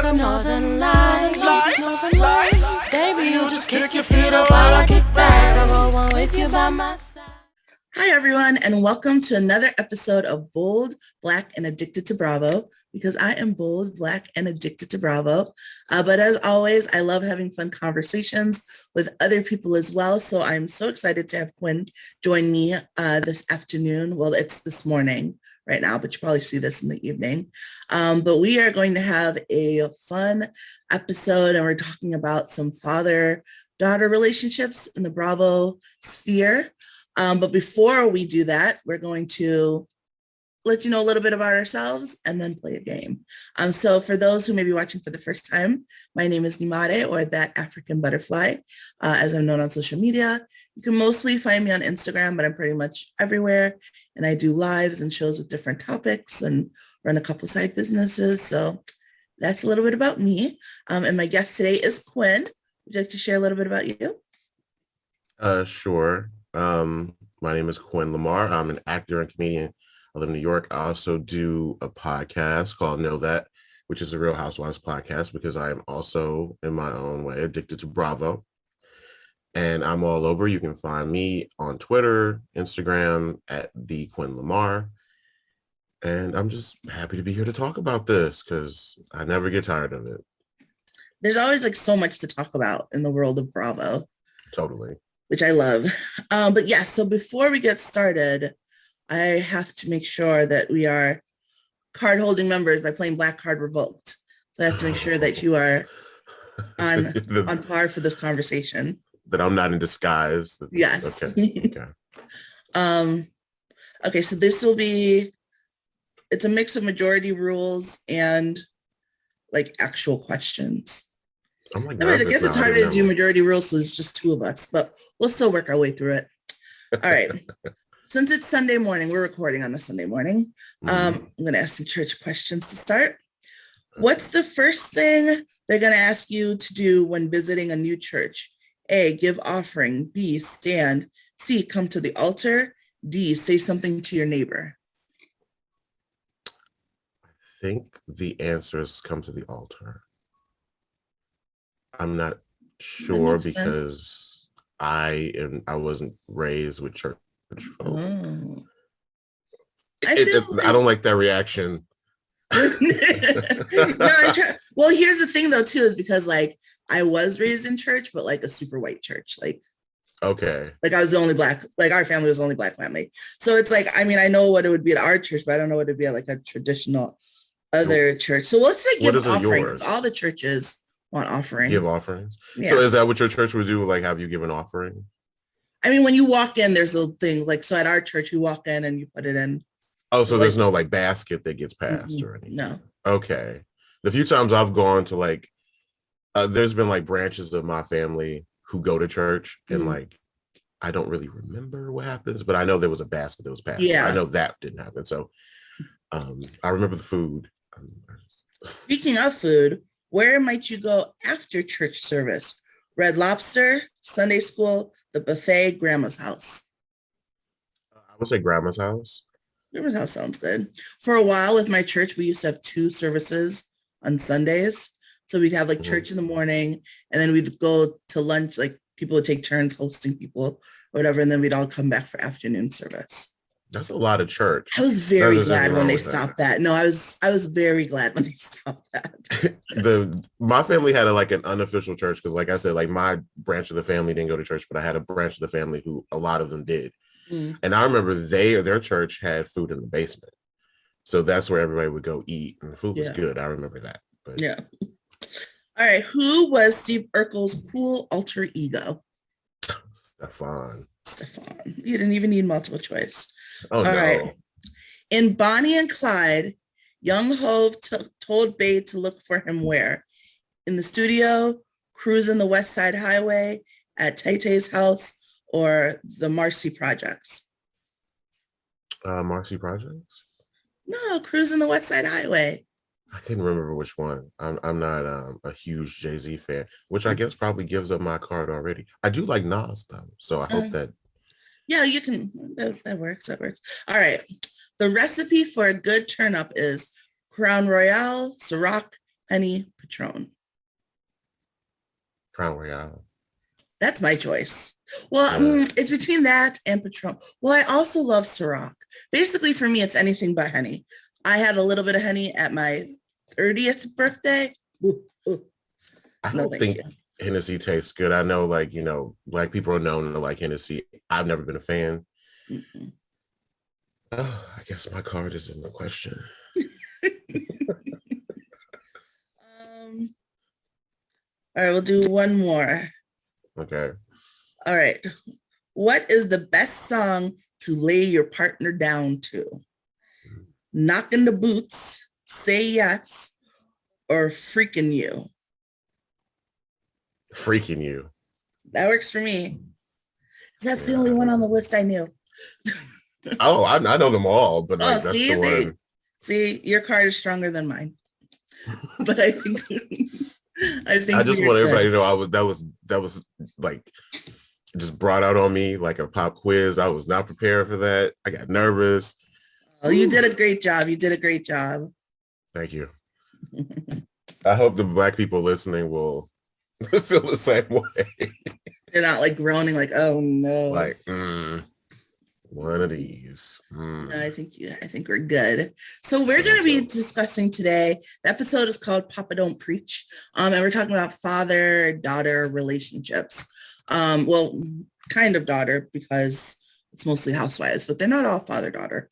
the northern lights. Lights. Baby, you just kick your feet up while I kick back. I roll one with you by my side. Hi, everyone, and welcome to another episode of Bold, Black, and Addicted to Bravo, because I am bold, Black, and addicted to Bravo. But as always, I love having fun conversations with other people as well. So I'm so excited to have Quin join me this afternoon. Well, it's this morning right now, but you probably see this in the evening. But we are going to have a fun episode, and we're talking about some father-daughter relationships in the Bravo sphere. But before we do that, we're going to let you know a little bit about ourselves and then play a game. So for those who may be watching for the first time, my name is Nyemade, or That African Butterfly, as I'm known on social media. You can mostly find me on Instagram, but I'm pretty much everywhere. And I do lives and shows with different topics and run a couple side businesses. So that's a little bit about me. And my guest today is Quin. Would you like to share a little bit about you? Sure. My name is Quin Lamar. I'm an actor and comedian. I live in New York. I also do a podcast called Know That, which is a Real Housewives podcast, because I am also, in my own way, addicted to Bravo. And I'm all over. You can find me on Twitter, Instagram at the Quin Lamar. And I'm just happy to be here to talk about this because I never get tired of it. There's always like so much to talk about in the world of Bravo. Totally. Which I love. But yeah, so before we get started, I have to make sure that we are card holding members by playing Black Card Revoked. So I have to make sure that you are on par for this conversation. That I'm not in disguise. Yes. Okay. Okay, so this will be, it's a mix of majority rules and like actual questions. Oh my God, I guess it's harder to do majority rules, so it's just two of us, but we'll still work our way through it. All right. Since it's Sunday morning, we're recording on a Sunday morning. I'm going to ask some church questions to start. What's the first thing they're going to ask you to do when visiting a new church? A, give offering. B, stand. C, come to the altar. D, say something to your neighbor. I think the answer is come to the altar. I'm not sure because I wasn't raised with church folk. Oh. I don't like that reaction. Well, here's the thing though too, is because like I was raised in church, but like a super white church, like okay, like I was the only Black, like our family was the only Black family. So it's like, I mean, I know what it would be at our church, but I don't know what it'd be at like a traditional other church. So let's like give offering, because all the churches want offering. Give offerings. Yeah. So is that what your church would do? Like have you give an offering? I mean, when you walk in, there's a thing like, so at our church, you walk in and you put it in. Oh, so there's no like basket that gets passed or anything? No. Okay. The few times I've gone to like, there's been like branches of my family who go to church and like, I don't really remember what happens, but I know there was a basket that was passed. Yeah. I know that didn't happen. So I remember the food. Speaking of food, where might you go after church service? Red Lobster, Sunday school, the buffet, grandma's house. I would say grandma's house. Grandma's house sounds good. For a while with my church, we used to have 2 services on Sundays. So we'd have like church in the morning, and then we'd go to lunch. Like people would take turns hosting people or whatever. And then we'd all come back for afternoon service. That's a lot of church. I was very glad when they stopped that. No, I was very glad when they stopped that. My family had like an unofficial church because, like I said, like my branch of the family didn't go to church, but I had a branch of the family who a lot of them did. And I remember their church had food in the basement, so that's where everybody would go eat, and the food was good. I remember that. But yeah. All right, who was Steve Urkel's cool alter ego? Stefan. You didn't even need multiple choice. Oh, no. All right. In Bonnie and Clyde, young Hove told Babe to look for him where? In the studio, cruising the West Side Highway, at Tay-Tay's house, or the Marcy Projects? Marcy Projects? No, cruising the West Side Highway. I can't remember which one. I'm not a huge Jay-Z fan, which I guess probably gives up my card already. I do like Nas though, so I hope that. Yeah, you can. That works. All right. The recipe for a good turn up is Crown Royale, Ciroc, Henny, Patron. Crown Royal. That's my choice. Well, Yeah. it's between that and Patron. Well, I also love Ciroc. Basically, for me, it's anything but Henny. I had a little bit of Henny at my 30th birthday. Ooh, ooh. I No, don't thank think you. Hennessy tastes good. I know, like, Black people are known to like Hennessy. I've never been a fan. Mm-mm. Oh, I guess my card is in the question. All right, we'll do one more. Okay. All right. What is the best song to lay your partner down to? Knocking the Boots, Say Yes, or Freaking You? Freaking You. That works for me. That's the Yeah. only one on the list I knew. Oh, I know them all, but Oh, like that's see, the one. see, your card is stronger than mine. But I think I just we're want everybody good. to know that was like just brought out on me like a pop quiz. I was not prepared for that. I got nervous. Oh, you did a great job. You did a great job. Thank you. I hope the Black people listening will feel the same way. They're not like groaning, like, oh no. Like, one of these. No, I think we're good. So we're going to be discussing today. The episode is called Papa Don't Preach. And we're talking about father-daughter relationships. Well, kind of daughter, because it's mostly housewives, but they're not all father-daughter.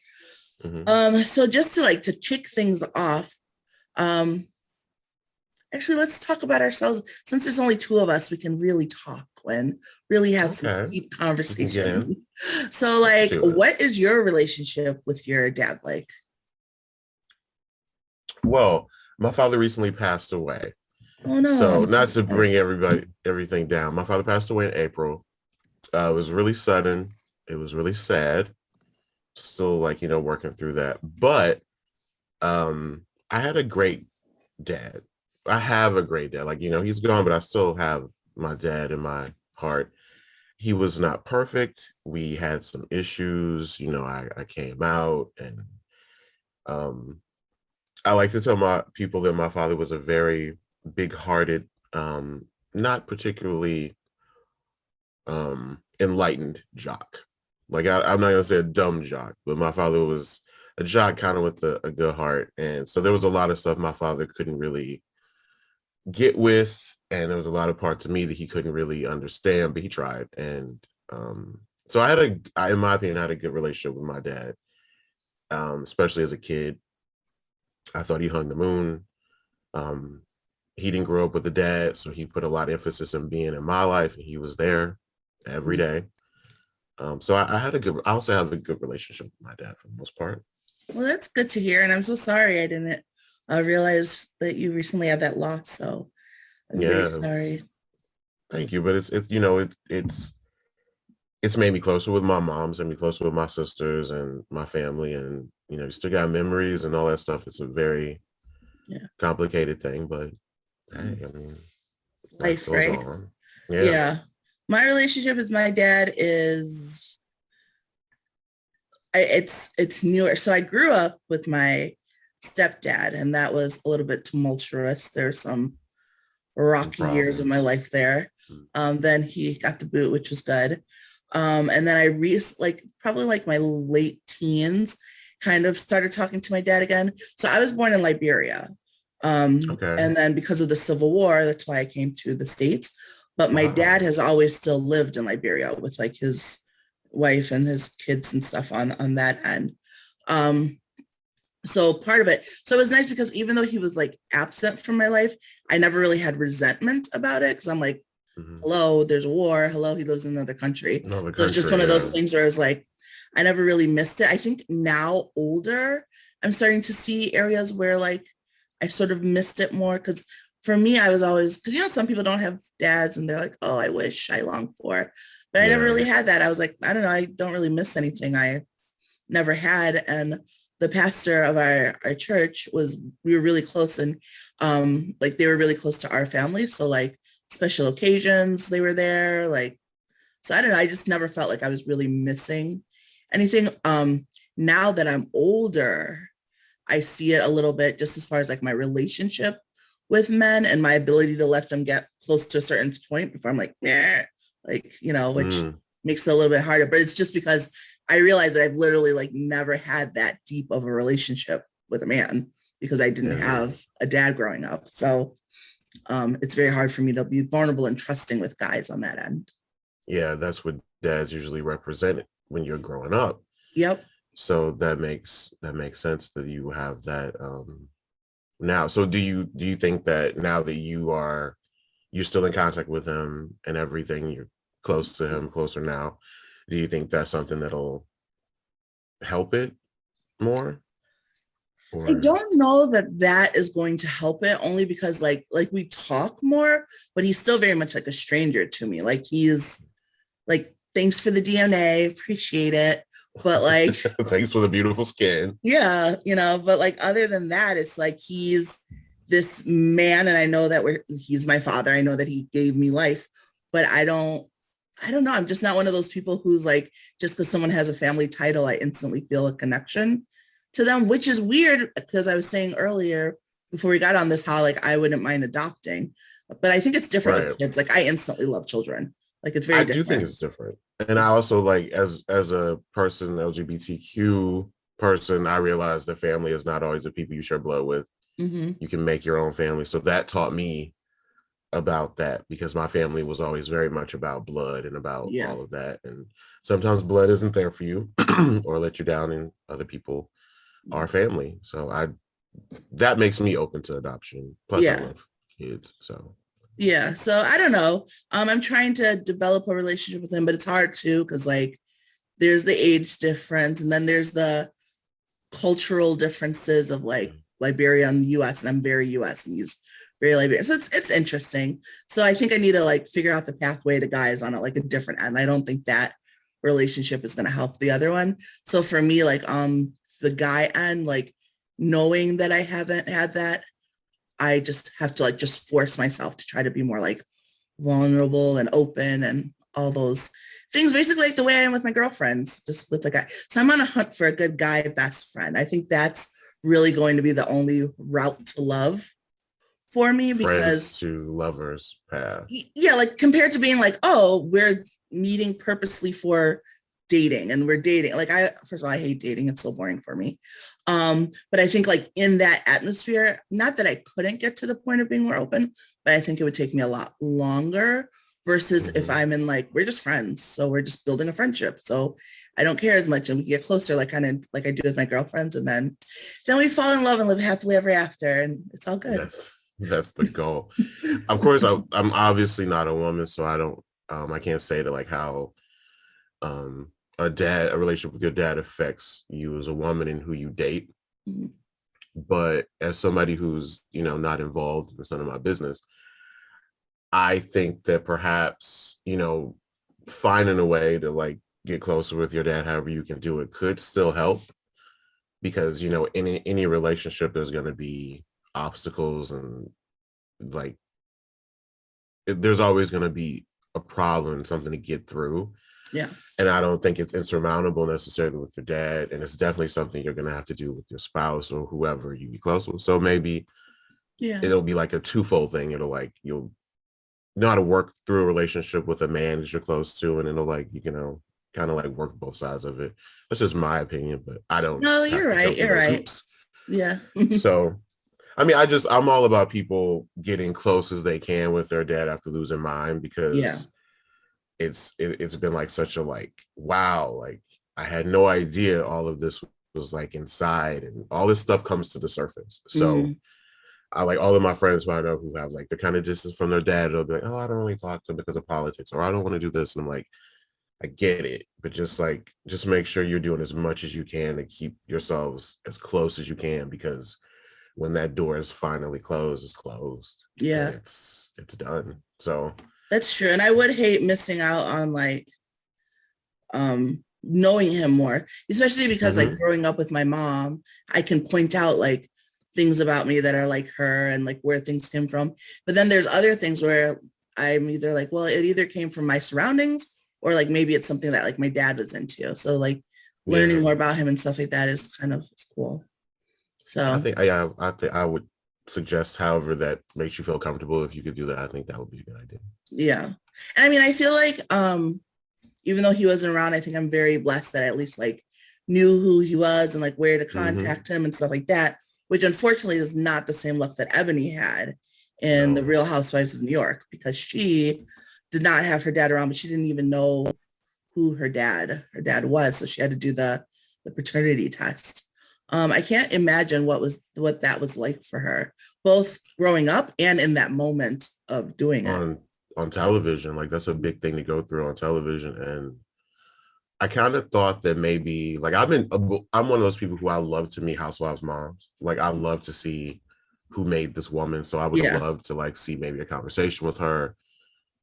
Mm-hmm. So just to kick things off, actually, let's talk about ourselves. Since there's only two of us, we can really talk and really have some deep conversation. So, what is your relationship with your dad like? Well, my father recently passed away. Oh no! So not to bring everything down. My father passed away in April. It was really sudden. It was really sad. Still working through that. But I had a great dad. I have a great dad. He's gone, but I still have my dad in my heart. He was not perfect. We had some issues. I came out, and I like to tell my people that my father was a very big-hearted, not particularly enlightened jock. I'm not gonna say a dumb jock, but my father was a jock kind of with a good heart. And so there was a lot of stuff my father couldn't really get with, and there was a lot of parts of me that he couldn't really understand, but he tried. And so in my opinion, I had a good relationship with my dad, especially as a kid. I thought he hung the moon. He didn't grow up with a dad, so he put a lot of emphasis in being in my life, and he was there every day. So I also have a good relationship with my dad for the most part. Well, that's good to hear, and I'm so sorry I didn't realize that you recently had that loss. So I'm very sorry. Thank you, but it's made me closer with my mom, it's made me closer with my sisters and my family, and you still got memories and all that stuff. It's a very complicated thing, but hey, I mean, life goes on. Yeah. My relationship with my dad is it's newer. So I grew up with my stepdad, and that was a little bit tumultuous. There's some rocky years of my life there. Then he got the boot, which was good. And then I probably my late teens kind of started talking to my dad again. So I was born in Liberia. And then because of the Civil War, that's why I came to the States. But my dad has always still lived in Liberia with his wife and his kids and stuff on that end. So part of it, so it was nice because even though he was absent from my life, I never really had resentment about it, because I'm like, hello, there's a war. Hello, he lives in another country. So it's just one of those things where it's I never really missed it. I think now older, I'm starting to see areas where I sort of missed it more, because for me, I was always, because some people don't have dads and they're like, oh, I wish, I long for, but I never really had that. I was like, I don't know, I don't really miss anything I never had. And the pastor of our church we were really close, and they were really close to our family. So special occasions, they were there. So I don't know, I just never felt like I was really missing anything. Now that I'm older, I see it a little bit, just as far as my relationship with men and my ability to let them get close to a certain point before I'm like, nah, like, you know, which makes it a little bit harder. But it's just because I realize that I've literally like never had that deep of a relationship with a man because I didn't have a dad growing up. So it's very hard for me to be vulnerable and trusting with guys on that end. Yeah, that's what dads usually represent when you're growing up. Yep. So that makes sense that you have that now. So do you think that now that you're still in contact with him and everything, you're close to him, closer now, do you think that's something that'll help it more? Or? I don't know that is going to help it, only because like we talk more, but he's still very much like a stranger to me. Like he's like, thanks for the DNA, appreciate it. But like, thanks for the beautiful skin. Yeah, you know, but like other than that, it's like he's this man, and I know that he's my father. I know that he gave me life, but I don't know. I'm just not one of those people who's like, just because someone has a family title, I instantly feel a connection to them, which is weird because I was saying earlier before we got on this how like I wouldn't mind adopting, but I think it's different with kids. Like I instantly love children. Like it's very different. I do think it's different. And I also like as a person, LGBTQ person, I realize that family is not always the people you share blood with. You can make your own family. So that taught me about that because my family was always very much about blood and about all of that. And sometimes blood isn't there for you or let you down, and other people are family. So that makes me open to adoption. Plus I love kids. So yeah, so I don't know. I'm trying to develop a relationship with him, but it's hard too because like there's the age difference, and then there's the cultural differences of like Liberia and the US, and I'm very US and he's very Liberian. So it's interesting. So I think I need to like figure out the pathway to guys on like a different end. I don't think that relationship is going to help the other one. So for me, like the guy end, like knowing that I haven't had that, I just have to like just force myself to try to be more like vulnerable and open and all those things, basically like the way I am with my girlfriends, just with the guy. So I'm on a hunt for a good guy best friend. I think that's really going to be the only route to love for me, because friends to lovers path. Yeah, like compared to being like, oh, we're meeting purposely for dating and we're dating. Like first of all, I hate dating. It's so boring for me. But I think like in that atmosphere, not that I couldn't get to the point of being more open, but I think it would take me a lot longer versus if I'm in like, we're just friends. So we're just building a friendship. So I don't care as much and we get closer, like kind of like I do with my girlfriends. And then we fall in love and live happily ever after. And it's all good. That's the goal. Of course, I'm obviously not a woman, so I can't say that like how a relationship with your dad affects you as a woman and who you date. But as somebody who's, not involved, it's none of my business, I think that perhaps, finding a way to like get closer with your dad, however you can do it, could still help, because, in any relationship, there's going to be obstacles and like, there's always going to be a problem and something to get through. Yeah. And I don't think it's insurmountable necessarily with your dad. And it's definitely something you're going to have to do with your spouse or whoever you be close with. So maybe it'll be like a twofold thing. It'll like, you'll know how to work through a relationship with a man that you're close to, and it'll like, kind of like work both sides of it. That's just my opinion, but I don't. No, you're right. You're right. Yeah. So, I mean, I'm all about people getting close as they can with their dad after losing mine, because it's been like such a like, wow, like I had no idea all of this was like inside, and all this stuff comes to the surface. So I like all of my friends who I know who have like the kind of distance from their dad, they'll be like, oh, I don't really talk to them because of politics, or I don't want to do this. And I'm like, I get it, but just make sure you're doing as much as you can to keep yourselves as close as you can, because when that door is finally closed, it's closed. Yeah. It's done. So that's true. And I would hate missing out on like knowing him more, especially because like growing up with my mom, I can point out like things about me that are like her and like where things came from. But then there's other things where I'm either like, well, it either came from my surroundings, or like maybe it's something that like my dad was into. So like learning more about him and stuff like that is kind of cool. So I think I would suggest however that makes you feel comfortable. If you could do that, I think that would be a good idea. Yeah. And I mean, I feel like even though he wasn't around, I think I'm very blessed that I at least like knew who he was and like where to contact him and stuff like that, which unfortunately is not the same luck that Eboni had in the Real Housewives of New York, because she did not have her dad around, but she didn't even know who her dad was. So she had to do the paternity test. I can't imagine what that was like for her, both growing up and in that moment of doing it. On television. Like, that's a big thing to go through on television. And I kind of thought that maybe, like, I'm one of those people who I love to meet housewives moms. Like, I love to see who made this woman. So I would have loved to like see maybe a conversation with her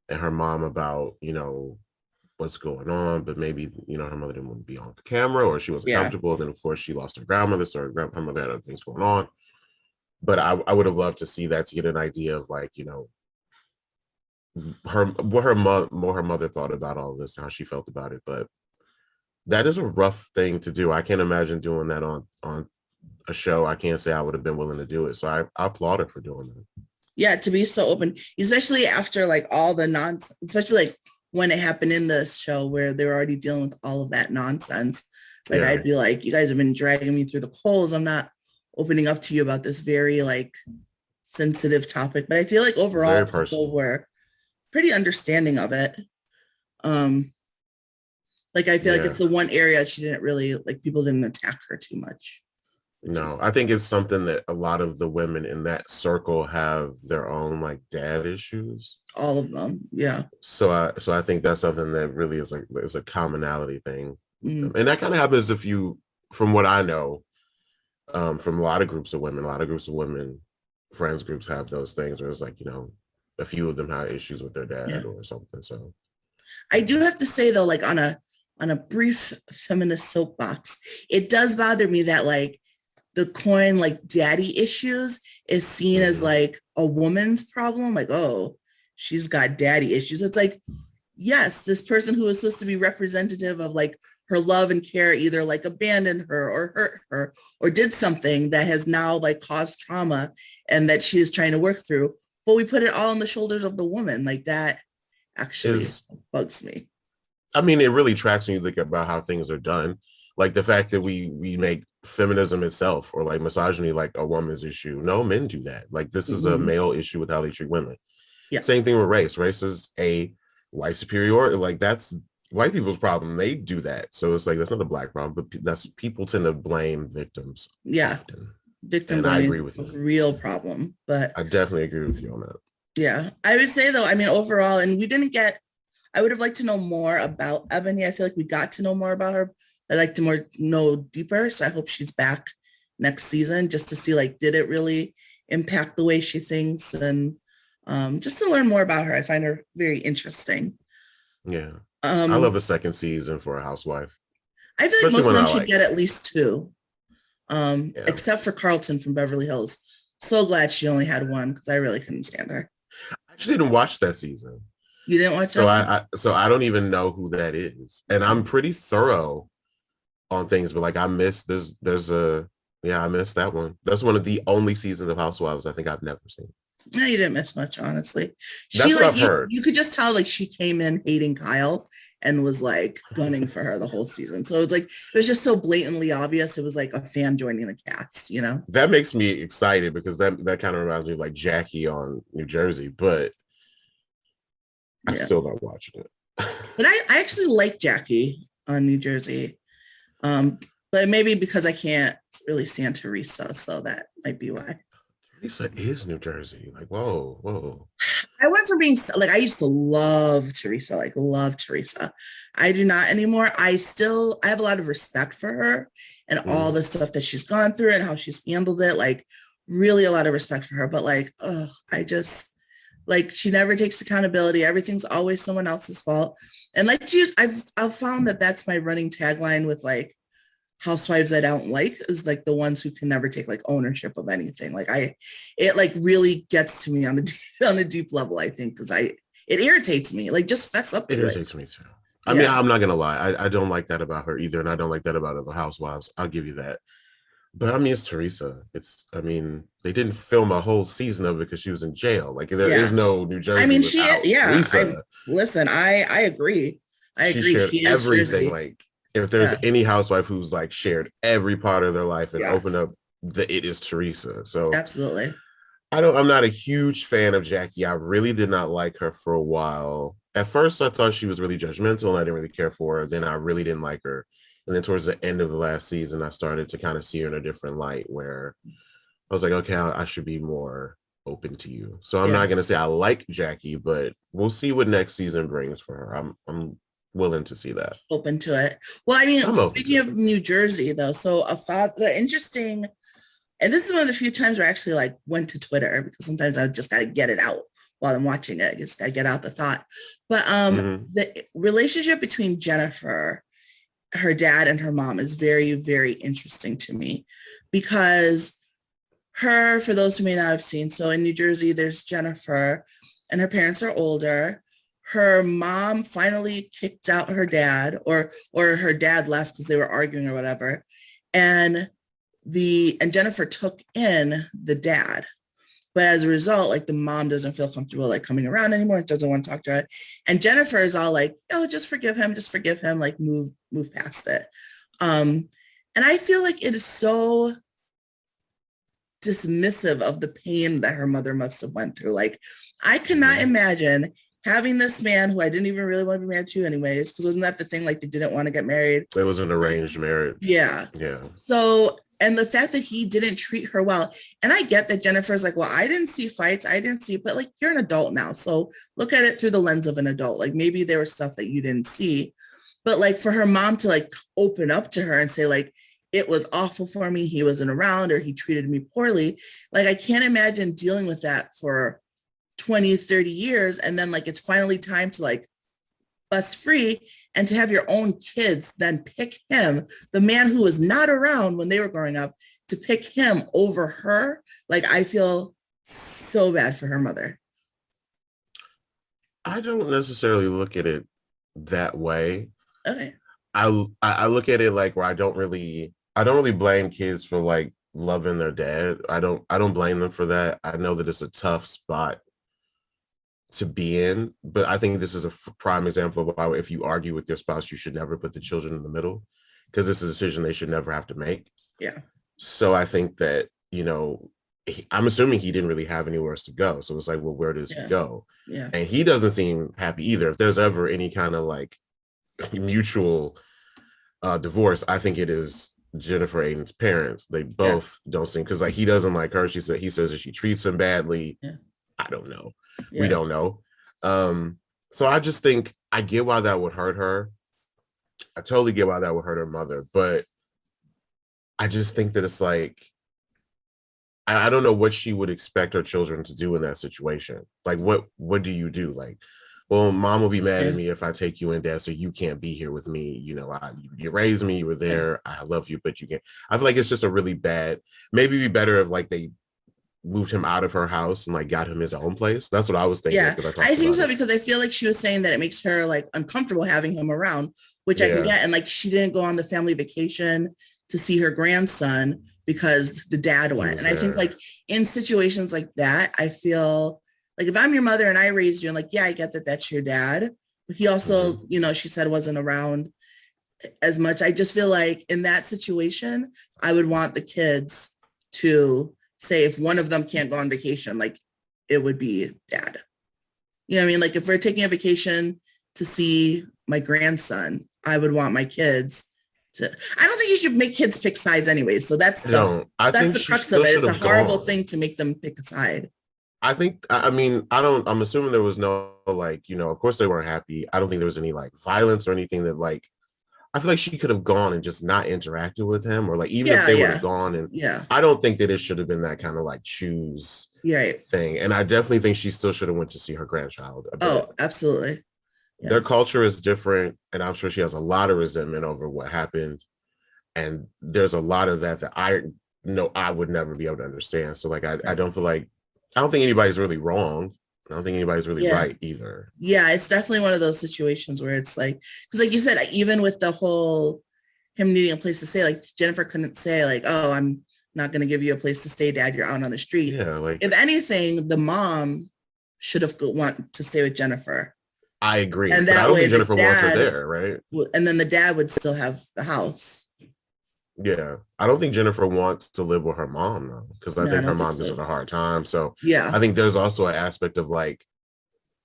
and her mom about, you know, what's going on, but maybe, you know, her mother didn't want to be on the camera, or she wasn't comfortable. And then of course she lost her grandmother, so her mother had other things going on. But I would have loved to see that, to get an idea of, like, you know, what her mother thought about all of this and how she felt about it. But that is a rough thing to do. I can't imagine doing that on a show. I can't say I would have been willing to do it. So I applaud her for doing that. Yeah, to be so open, especially after like all the nonsense, especially like when it happened in this show where they were already dealing with all of that nonsense. Like, I'd be like, you guys have been dragging me through the coals. I'm not opening up to you about this very like sensitive topic. But I feel like overall people were pretty understanding of it. Like, I feel like it's the one area she didn't really, like, people didn't attack her too much. No, I think it's something that a lot of the women in that circle have their own like dad issues. All of them, yeah. So I think that's something that really is a commonality thing, and that kind of happens from what I know, from a lot of groups of women, friends groups have those things where it's like, you know, a few of them have issues with their dad or something. So I do have to say though, like on a brief feminist soapbox, it does bother me that like the Quin like daddy issues is seen as like a woman's problem. Like, oh, she's got daddy issues. It's like, yes, this person who is supposed to be representative of like her love and care either like abandoned her or hurt her or did something that has now like caused trauma and that she is trying to work through. But we put it all on the shoulders of the woman. Like, that actually bugs me. I mean, it really tracks when you think about how things are done. Like the fact that we make feminism itself or like misogyny like a woman's issue. No, men do that. Like, this is a male issue with how they treat women. Same thing with race. Race is a white superiority. Like, that's white people's problem. They do that. So it's like, that's not a black problem, but that's, people tend to blame victims. Often. Victim blaming, I agree with you. Real problem, but I definitely agree with you on that. Yeah, I would say though, I mean, overall, and we didn't get, I would have liked to know more about Eboni. I feel like we got to know more about her. I'd like to know deeper. So I hope she's back next season just to see, like, did it really impact the way she thinks? And just to learn more about her. I find her very interesting. Yeah. I love a second season for a housewife. I feel like most of them should get at least 2, except for Carlton from Beverly Hills. So glad she only had 1 because I really couldn't stand her. I actually didn't watch that season. You didn't watch that? So I don't even know who that is. And I'm pretty thorough on things, but like I missed I missed that one. That's one of the only seasons of Housewives I think I've never seen. No, you didn't miss much, honestly. That's what I've heard. You could just tell like she came in hating Kyle and was like gunning for her the whole season. So it's like, it was just so blatantly obvious. It was like a fan joining the cast, you know? That makes me excited because that kind of reminds me of like Jackie on New Jersey, but I'm still not watching it. But I actually like Jackie on New Jersey. But maybe because I can't really stand Teresa, so that might be why. Teresa is New Jersey. Like, whoa. I went from being like, I used to love Teresa, like love Teresa. I do not anymore. I have a lot of respect for her and all the stuff that she's gone through and how she's handled it. Like, really a lot of respect for her. But like, I just, like, she never takes accountability. Everything's always someone else's fault. And like, I've found that that's my running tagline with like housewives I don't like, is like the ones who can never take like ownership of anything. Like it like really gets to me on a deep level, I think, because it irritates me. Like, just fess up to it. It irritates me too. I mean, I'm not gonna lie. I don't like that about her either, and I don't like that about other housewives. I'll give you that. But I mean, it's Teresa. They didn't film a whole season of it because she was in jail. Like there is Yeah. no New I Jersey mean, without Teresa. I agree. I She agree. shared She is everything. Jersey. Like if there's Yeah. any housewife who's like shared every part of their life and opened Yes. up, it is Teresa. So Absolutely. I'm not a huge fan of Jackie. I really did not like her for a while. At first, I thought she was really judgmental and I didn't really care for her. Then I really didn't like her. And then towards the end of the last season, I started to kind of see her in a different light where I was like, okay, I should be more open to you. So I'm Yeah. not gonna say I like Jackie, but we'll see what next season brings for her. I'm willing to see that. Open to it. Well, I mean, I'm open speaking to it. of New Jersey, though, so the interesting, and this is one of the few times where I actually like went to Twitter because sometimes I just gotta get it out while I'm watching it. I just gotta get out the thought. But Mm-hmm. the relationship between Jennifer, her dad, and her mom is very, very interesting to me because for those who may not have seen, so in New Jersey, there's Jennifer, and her parents are older. Her mom finally kicked out her dad, or her dad left because they were arguing or whatever, and Jennifer took in the dad. But as a result, like the mom doesn't feel comfortable like coming around anymore, doesn't want to talk to her. And Jennifer is all like, oh, just forgive him, like move past it. And I feel like it is so dismissive of the pain that her mother must have went through. Like, I cannot imagine having this man who I didn't even really want to be married to anyways, because wasn't that the thing, like they didn't want to get married? It was an arranged marriage. Yeah. Yeah. So, and the fact that he didn't treat her well, and I get that Jennifer's like, well, I didn't see fights, but like, you're an adult now. So look at it through the lens of an adult. Like maybe there was stuff that you didn't see, but like for her mom to like open up to her and say like, it was awful for me, he wasn't around, or he treated me poorly. Like, I can't imagine dealing with that for 20, 30 years. And then like, it's finally time to like bust free and to have your own kids then pick him, the man who was not around when they were growing up, to pick him over her. Like, I feel so bad for her mother. I don't necessarily look at it that way. Okay. I look at it like where I don't really blame kids for like loving their dad. I don't blame them for that. I know that it's a tough spot to be in, but I think this is a prime example of why if you argue with your spouse, you should never put the children in the middle, because it's a decision they should never have to make. Yeah. So I think that, I'm assuming he didn't really have anywhere else to go. So it's like, well, where does he go? Yeah. And he doesn't seem happy either. If there's ever any kind of like mutual divorce, I think it is Jennifer Aiden's parents. They both don't seem, because like he doesn't like her. He says that she treats him badly. Yeah. I don't know. We don't know. So I just think I get why that would hurt her. I totally get why that would hurt her mother, but I just think that it's like, I don't know what she would expect her children to do in that situation. Like, what do you do? Like, well, mom will be mad at me if I take you in, dad, so you can't be here with me. You raised me, you were there, I love you, but you can't. I feel like it's just a really bad, maybe it'd be better if like they moved him out of her house and like got him his own place. That's what I was thinking. Yeah, I think so, because I feel like she was saying that it makes her like uncomfortable having him around, which I can get. And like, she didn't go on the family vacation to see her grandson because the dad went. And I think like in situations like that, I feel like if I'm your mother and I raised you, and like, yeah, I get that that's your dad, but he also, she said wasn't around as much. I just feel like in that situation, I would want the kids to say, if one of them can't go on vacation, like it would be dad. You know what I mean? Like if we're taking a vacation to see my grandson, I would want my kids to, I don't think you should make kids pick sides anyway. So that's the crux of it. It's a horrible thing to make them pick a side. I think, I'm assuming there was no, like, of course they weren't happy. I don't think there was any like violence or anything that like, I feel like she could have gone and just not interacted with him, or like, even if they would have gone and I don't think that it should have been that kind of like choose thing. And I definitely think she still should have went to see her grandchild. Oh, absolutely. Yeah. Their culture is different. And I'm sure she has a lot of resentment over what happened. And there's a lot of that I know I would never be able to understand. So like, I don't feel like, I don't think anybody's really wrong. I don't think anybody's really right either. Yeah, it's definitely one of those situations where it's like, because like you said, even with the whole him needing a place to stay. Like Jennifer couldn't say like, oh, I'm not going to give you a place to stay, Dad. You're out on the street. Yeah, like if anything, the mom should have want to stay with Jennifer. I agree, And but I that don't way think the Jennifer wants her dad, there, right? and then the dad would still have the house. Yeah, I don't think Jennifer wants to live with her mom though, because I No, I think her don't think mom gives so. her a hard time. So Yeah. I think there's also an aspect of like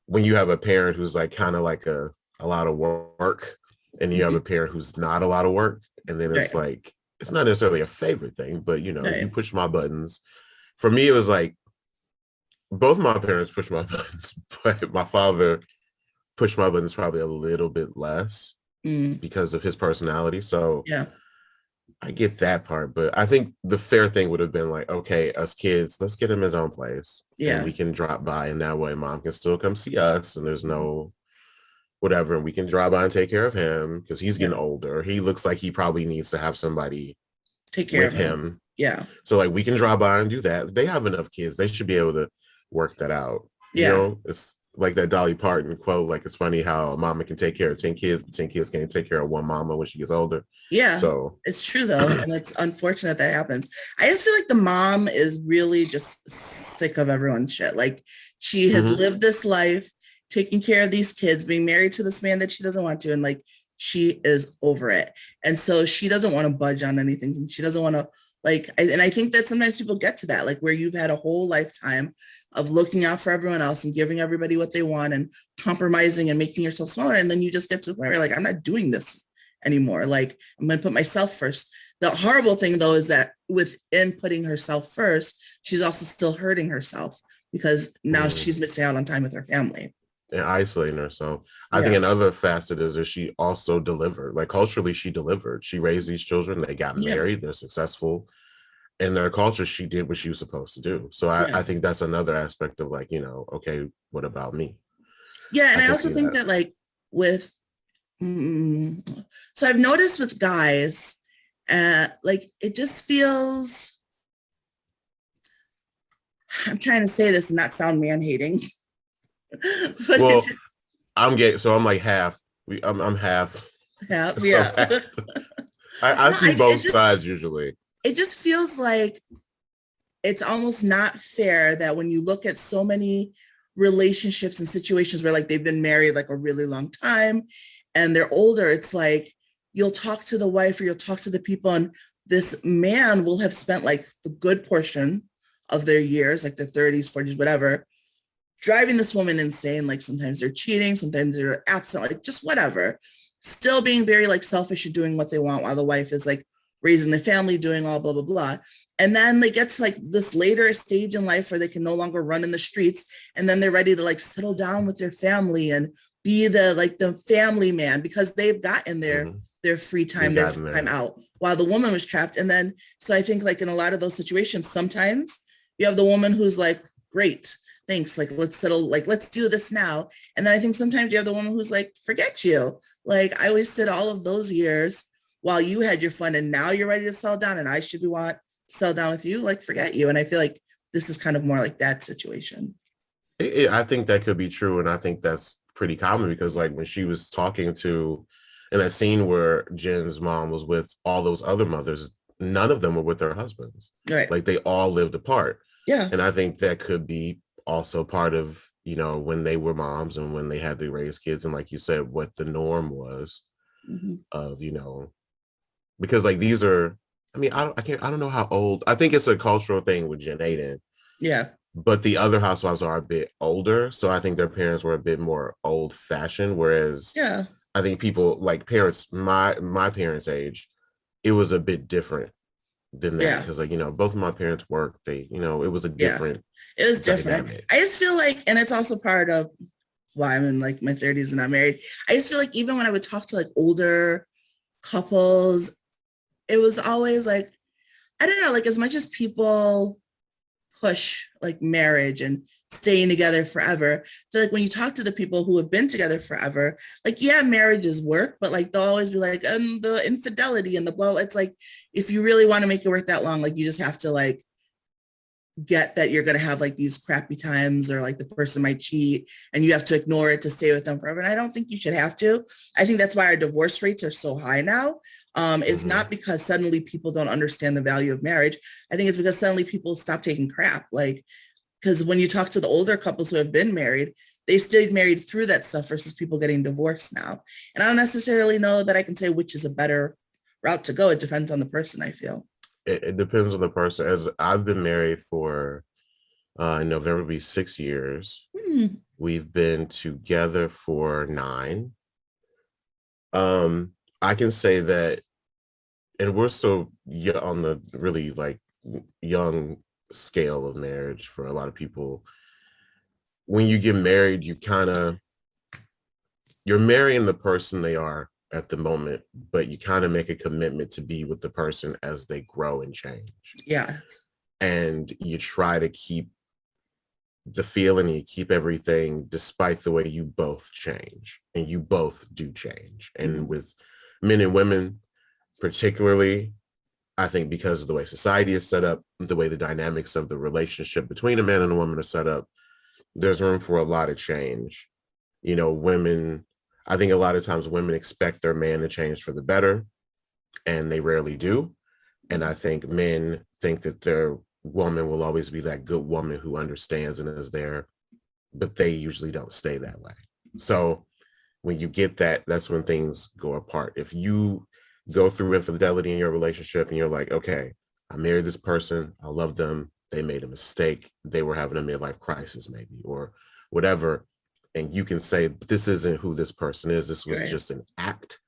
when you have a parent who's like kind of like a lot of work, and you have a parent who's not a lot of work, and then it's Right. like it's not necessarily a favorite thing, but you know, Right. you push my buttons. For me, it was like both my parents pushed my buttons, but my father pushed my buttons probably a little bit less because of his personality. So yeah, I get that part, but I think the fair thing would have been like, okay, us kids, let's get him his own place. Yeah. And we can drop by, and that way mom can still come see us, and there's no whatever, and we can drive by and take care of him because he's getting older. He looks like he probably needs to have somebody take care with of him. Yeah. So like we can drive by and do that. They have enough kids. They should be able to work that out. You Yeah. know, it's like that Dolly Parton quote, like it's funny how a mama can take care of 10 kids, but 10 kids can't take care of one mama when she gets older. Yeah. So it's true though. And it's unfortunate that happens. I just feel like the mom is really just sick of everyone's shit. Like she has lived this life, taking care of these kids, being married to this man that she doesn't want to. And like, she is over it. And so she doesn't want to budge on anything. And she doesn't want to like, and I think that sometimes people get to that, like where you've had a whole lifetime of looking out for everyone else and giving everybody what they want and compromising and making yourself smaller. And then you just get to the point where you're like, I'm not doing this anymore. Like I'm going to put myself first. The horrible thing though, is that within putting herself first, she's also still hurting herself because now she's missing out on time with her family. And isolating herself. I think another facet is that she also delivered. Like culturally, she delivered. She raised these children. They got married. They're successful. In their culture, she did what she was supposed to do. So I think that's another aspect of like, you know, okay, what about me? Yeah, and I also think that like with, so I've noticed with guys, like it just feels, I'm trying to say this and not sound man-hating. Well, I'm gay, so I'm like half. I'm half. Half, yeah. I see both sides usually. It just feels like it's almost not fair that when you look at so many relationships and situations where like they've been married like a really long time and they're older, it's like you'll talk to the wife or you'll talk to the people and this man will have spent like the good portion of their years, like their 30s, 40s, whatever, driving this woman insane. Like sometimes they're cheating, sometimes they're absent, like just whatever, still being very like selfish and doing what they want while the wife is like raising the family, doing all blah, blah, blah. And then they get to like this later stage in life where they can no longer run in the streets. And then they're ready to like settle down with their family and be the like the family man because they've gotten their free time, their free time out while the woman was trapped. And then, so I think like in a lot of those situations, sometimes you have the woman who's like, great, thanks. Like, let's settle, like, let's do this now. And then I think sometimes you have the woman who's like, forget you. Like I wasted all of those years while you had your fun and now you're ready to settle down and I should be settle down with you, like forget you. And I feel like this is kind of more like that situation. I think that could be true. And I think that's pretty common because like when she was talking to, in that scene where Jen's mom was with all those other mothers, none of them were with their husbands. Right. Like they all lived apart. Yeah. And I think that could be also part of, you know, when they were moms and when they had to raise kids. And like you said, what the norm was of, you know, because like these are, I mean, I don't know how old. I think it's a cultural thing with Jeide. Yeah. But the other housewives are a bit older. So I think their parents were a bit more old fashioned. Whereas I think people like parents, my parents' age, it was a bit different than that. Because like, you know, both of my parents worked. They, you know, it was a different. It was different. Dynamic. I just feel like, and it's also part of why I'm in like my 30s and not married. I just feel like even when I would talk to like older couples, it was always like, I don't know, like as much as people push like marriage and staying together forever, I feel like when you talk to the people who have been together forever, like, yeah, marriages work, but like, they'll always be like, and the infidelity and the blah, it's like, if you really want to make it work that long, like you just have to like get that you're going to have like these crappy times, or like the person might cheat and you have to ignore it to stay with them forever. And I don't think you should have to. I think that's why our divorce rates are so high now. It's not because suddenly people don't understand the value of marriage. I think it's because suddenly people stop taking crap. Like, because when you talk to the older couples who have been married, they stayed married through that stuff versus people getting divorced now. And I don't necessarily know that I can say which is a better route to go. It depends on the person, I feel. It depends on the person. As I've been married for in November will be 6 years. We've been together for 9. I can say that, and we're still on the really like young scale of marriage for a lot of people. When you get married, you're marrying the person they are at the moment, but you kind of make a commitment to be with the person as they grow and change. Yeah. And you try to keep the feeling, you keep everything despite the way you both change, and you both do change. And with men and women, particularly, I think because of the way society is set up, the way the dynamics of the relationship between a man and a woman are set up, there's room for a lot of change. You know, women, I think a lot of times women expect their man to change for the better, and they rarely do. And I think men think that their woman will always be that good woman who understands and is there, but they usually don't stay that way. So when you get that, that's when things go apart. If you go through infidelity in your relationship and you're like, okay, I married this person, I love them, they made a mistake, they were having a midlife crisis maybe, or whatever, and you can say, this isn't who this person is, this was just an act,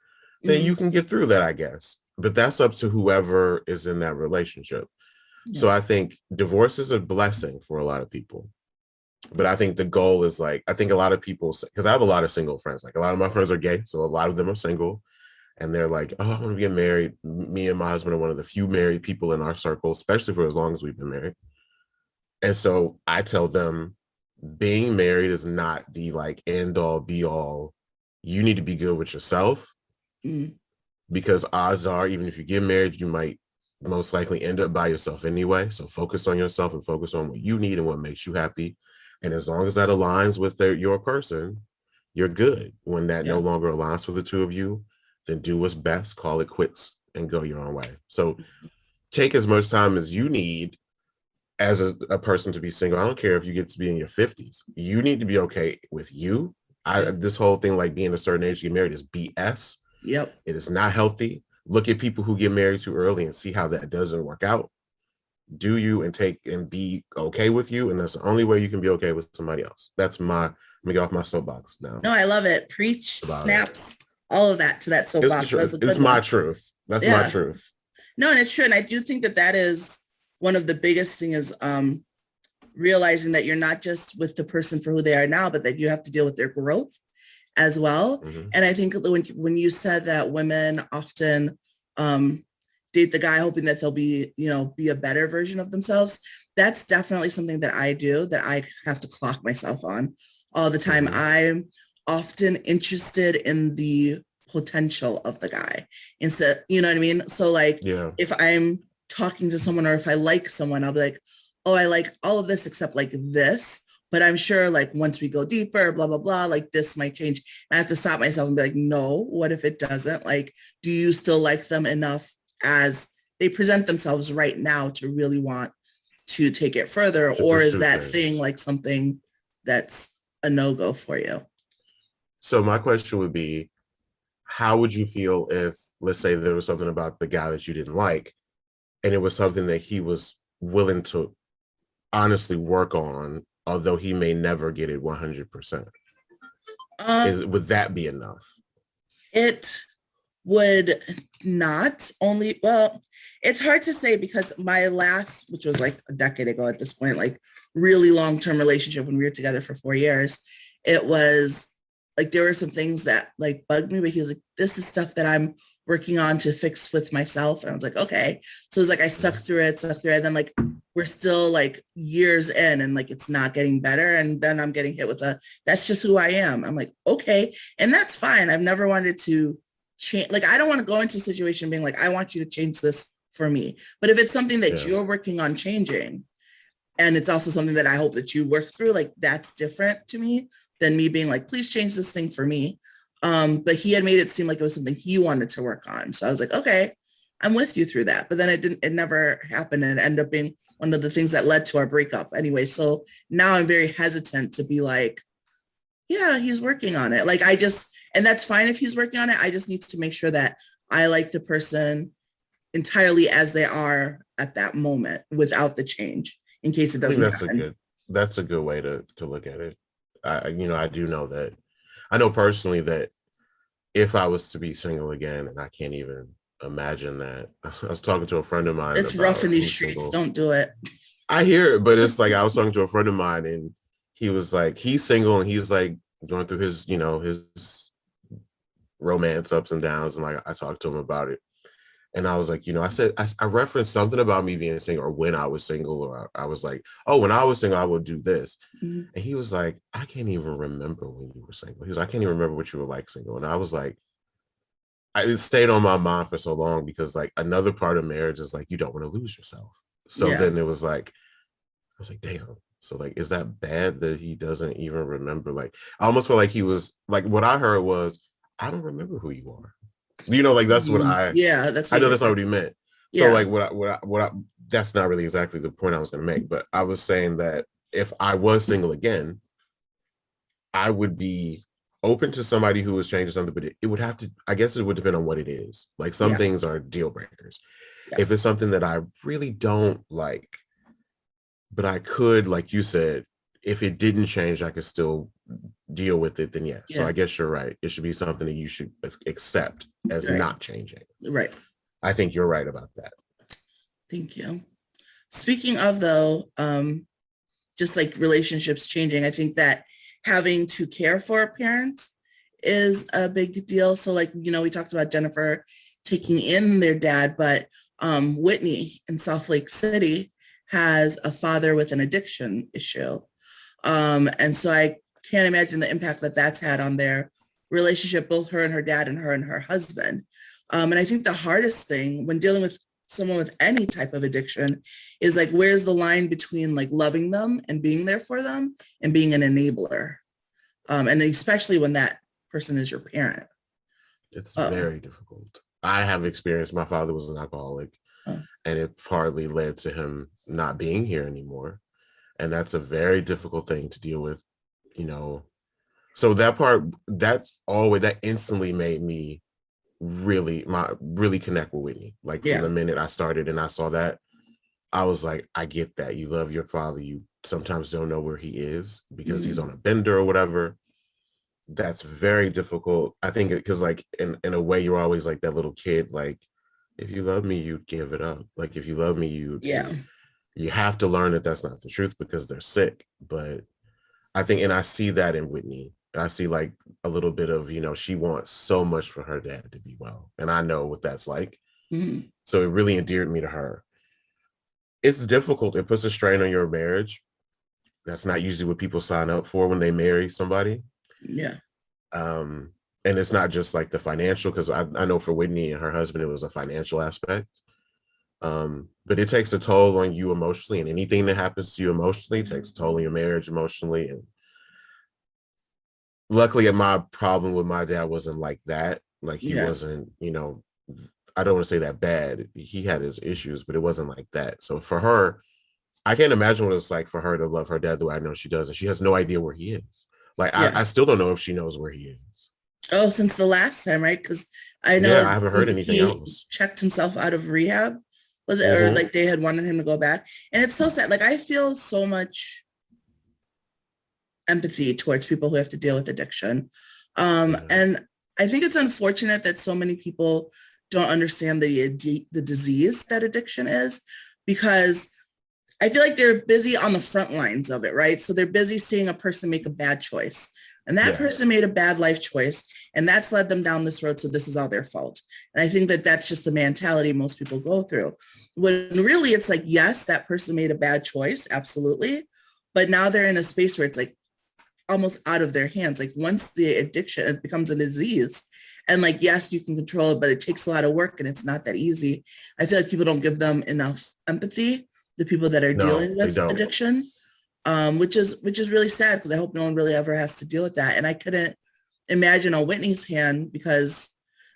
then you can get through that, I guess. But that's up to whoever is in that relationship. So I think divorce is a blessing for a lot of people. But I think the goal is like, I think a lot of people, because I have a lot of single friends, like a lot of my friends are gay, so a lot of them are single, and they're like, oh, I want to get married. Me and my husband are one of the few married people in our circle, especially for as long as we've been married. And so I tell them, being married is not the like end all be all. You need to be good with yourself, because odds are, even if you get married, you might most likely end up by yourself anyway. So focus on yourself and focus on what you need and what makes you happy. And as long as that aligns with your person, you're good. When that no longer aligns with the two of you, then do what's best, call it quits, and go your own way. So take as much time as you need as a person to be single. I don't care if you get to be in your 50s. You need to be okay with you. This whole thing like being a certain age to get married is BS. It is not healthy. Look at people who get married too early and see how that doesn't work out. Do you and take and be okay with you, and that's the only way you can be okay with somebody else. That's let me get off my soapbox now. No, I love it. Preach, snaps, all of that to that soapbox. It's my truth. That's my truth. No, and it's true. And I do think that is one of the biggest things is realizing that you're not just with the person for who they are now, but that you have to deal with their growth as well. And I think when you said that women often date the guy hoping that they'll be a better version of themselves, that's definitely something that I do, that I have to clock myself on all the time. I'm often interested in the potential of the guy instead, you know what I mean? So like, if I'm talking to someone or if I like someone, I'll be like, oh, I like all of this except like this. But I'm sure like once we go deeper, blah, blah, blah, like this might change. And I have to stop myself and be like, no, what if it doesn't? Like, do you still like them enough as they present themselves right now to really want to take it further? Or is that thing like something that's a no-go for you? So my question would be, how would you feel if, let's say there was something about the guy that you didn't like, and it was something that he was willing to honestly work on, although he may never get it 100%. Would that be enough? It would not. It's hard to say, because my last, which was like a decade ago at this point, like really long-term relationship when we were together for 4 years, it was like there were some things that like bugged me, but he was like, this is stuff that I'm working on to fix with myself. And I was like, okay. So it was like I stuck through it. And then like we're still like years in and like it's not getting better. And then I'm getting hit with that's just who I am. I'm like, okay. And that's fine. I've never wanted to change. Like, I don't want to go into a situation being like, I want you to change this for me. But if it's something that you're working on changing, And it's also something that I hope that you work through. Like, that's different to me than me being like, please change this thing for me. But he had made it seem like it was something he wanted to work on. So I was like, okay, I'm with you through that. But then it never happened, and it ended up being one of the things that led to our breakup anyway. So now I'm very hesitant to be like, yeah, he's working on it. Like, and that's fine if he's working on it. I just need to make sure that I like the person entirely as they are at that moment without the change, in case it doesn't happen. That's a good way to look at it. I do know that. I know personally that if I was to be single again, and I can't even imagine that. I was talking to a friend of mine. It's rough in these streets. Single. Don't do it. I hear it, but it's like I was talking to a friend of mine, and he was like, he's single, and he's like going through his, his romance ups and downs, and like I talked to him about it. And I was like, I said, I referenced something about me being single, or when I was single, or I was like, oh, when I was single, I would do this. Mm-hmm. And he was like, I can't even remember when you were single. He was like, I can't even remember what you were like single. And I was like, it stayed on my mind for so long, because like another part of marriage is like, you don't want to lose yourself. So then it was like, I was like, damn. So like, is that bad that he doesn't even remember? Like, I almost feel like he was like, what I heard was, I don't remember who you are. Like that's what I know that's not what he meant. So like what I that's not really exactly the point I was going to make, but I was saying that if I was single again, I would be open to somebody who was changing something, but it would have to, I guess it would depend on what it is. Like some things are deal breakers. If it's something that I really don't like, but I could, like you said, if it didn't change, I could still deal with it, then yes. So I guess you're right. It should be something that you should accept as not changing. Right. I think you're right about that. Thank you. Speaking of, though, just like relationships changing, I think that having to care for a parent is a big deal. So like, we talked about Jennifer taking in their dad, but Whitney in Salt Lake City has a father with an addiction issue. And so I can't imagine the impact that that's had on their relationship, both her and her dad and her husband. And I think the hardest thing when dealing with someone with any type of addiction is like, where's the line between like loving them and being there for them and being an enabler? And especially when that person is your parent. It's very difficult. I have experienced, my father was an alcoholic, and it partly led to him not being here anymore. And that's a very difficult thing to deal with, So that part, that instantly made me really connect with Whitney. Like from the minute I started and I saw that, I was like, I get that. You love your father. You sometimes don't know where he is because he's on a bender or whatever. That's very difficult. I think because like in a way, you're always like that little kid, like, if you love me, you'd give it up. Like if you love me, you have to learn that that's not the truth because they're sick. But I think, and I see that in Whitney. I see like a little bit of, she wants so much for her dad to be well. And I know what that's like. Mm-hmm. So it really endeared me to her. It's difficult. It puts a strain on your marriage. That's not usually what people sign up for when they marry somebody. Yeah. And it's not just like the financial, because I know for Whitney and her husband, it was a financial aspect. But it takes a toll on you emotionally, and anything that happens to you emotionally takes a toll on your marriage emotionally. And luckily, my problem with my dad wasn't like that. Like he wasn't, I don't want to say that bad. He had his issues, but it wasn't like that. So for her, I can't imagine what it's like for her to love her dad the way I know she does. And she has no idea where he is. Like, I still don't know if she knows where he is. Oh, since the last time, right? Because I know I haven't heard anything else. Checked himself out of rehab. Was it, or like they had wanted him to go back? And it's so sad. Like I feel so much empathy towards people who have to deal with addiction. And I think it's unfortunate that so many people don't understand the disease that addiction is, because I feel like they're busy on the front lines of it, right? So they're busy seeing a person make a bad choice. And that person made a bad life choice, and that's led them down this road. So this is all their fault. And I think that that's just the mentality most people go through. When really it's like, yes, that person made a bad choice. Absolutely. But now they're in a space where it's like almost out of their hands. Like once the addiction, it becomes a disease. And like, yes, you can control it, but it takes a lot of work and it's not that easy. I feel like people don't give them enough empathy the people that are No, dealing they with don't. addiction, which is really sad because I hope no one really ever has to deal with that. And I couldn't imagine on Whitney's hand because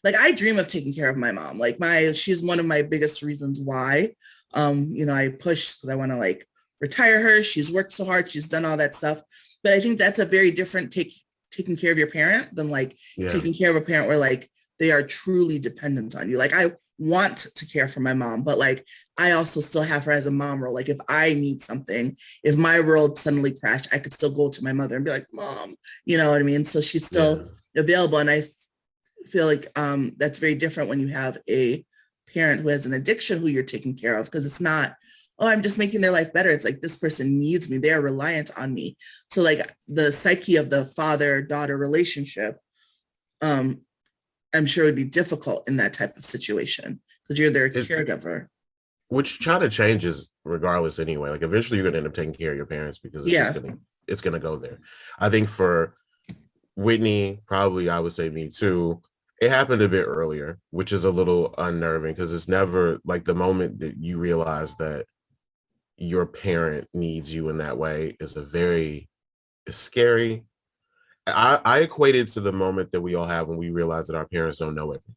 like I dream of taking care of my mom. Like she's one of my biggest reasons why. I push because I want to like retire her. She's worked so hard, she's done all that stuff. But I think that's a very different taking care of your parent than like taking care of a parent where like they are truly dependent on you. Like I want to care for my mom, but like I also still have her as a mom role. Like if I need something, if my world suddenly crashed, I could still go to my mother and be like, Mom, you know what I mean? So she's still available. And I feel like that's very different when you have a parent who has an addiction who you're taking care of, because it's not, oh, I'm just making their life better. It's like this person needs me. They are reliant on me. So like the psyche of the father-daughter relationship, I'm sure it would be difficult in that type of situation because you're their caregiver. Which kind of changes regardless anyway. Like eventually you're going to end up taking care of your parents because it's going to go there. I think for Whitney, probably I would say me too, it happened a bit earlier, which is a little unnerving because it's never like the moment that you realize that your parent needs you in that way is it's scary. I equate it to the moment that we all have when we realize that our parents don't know everything.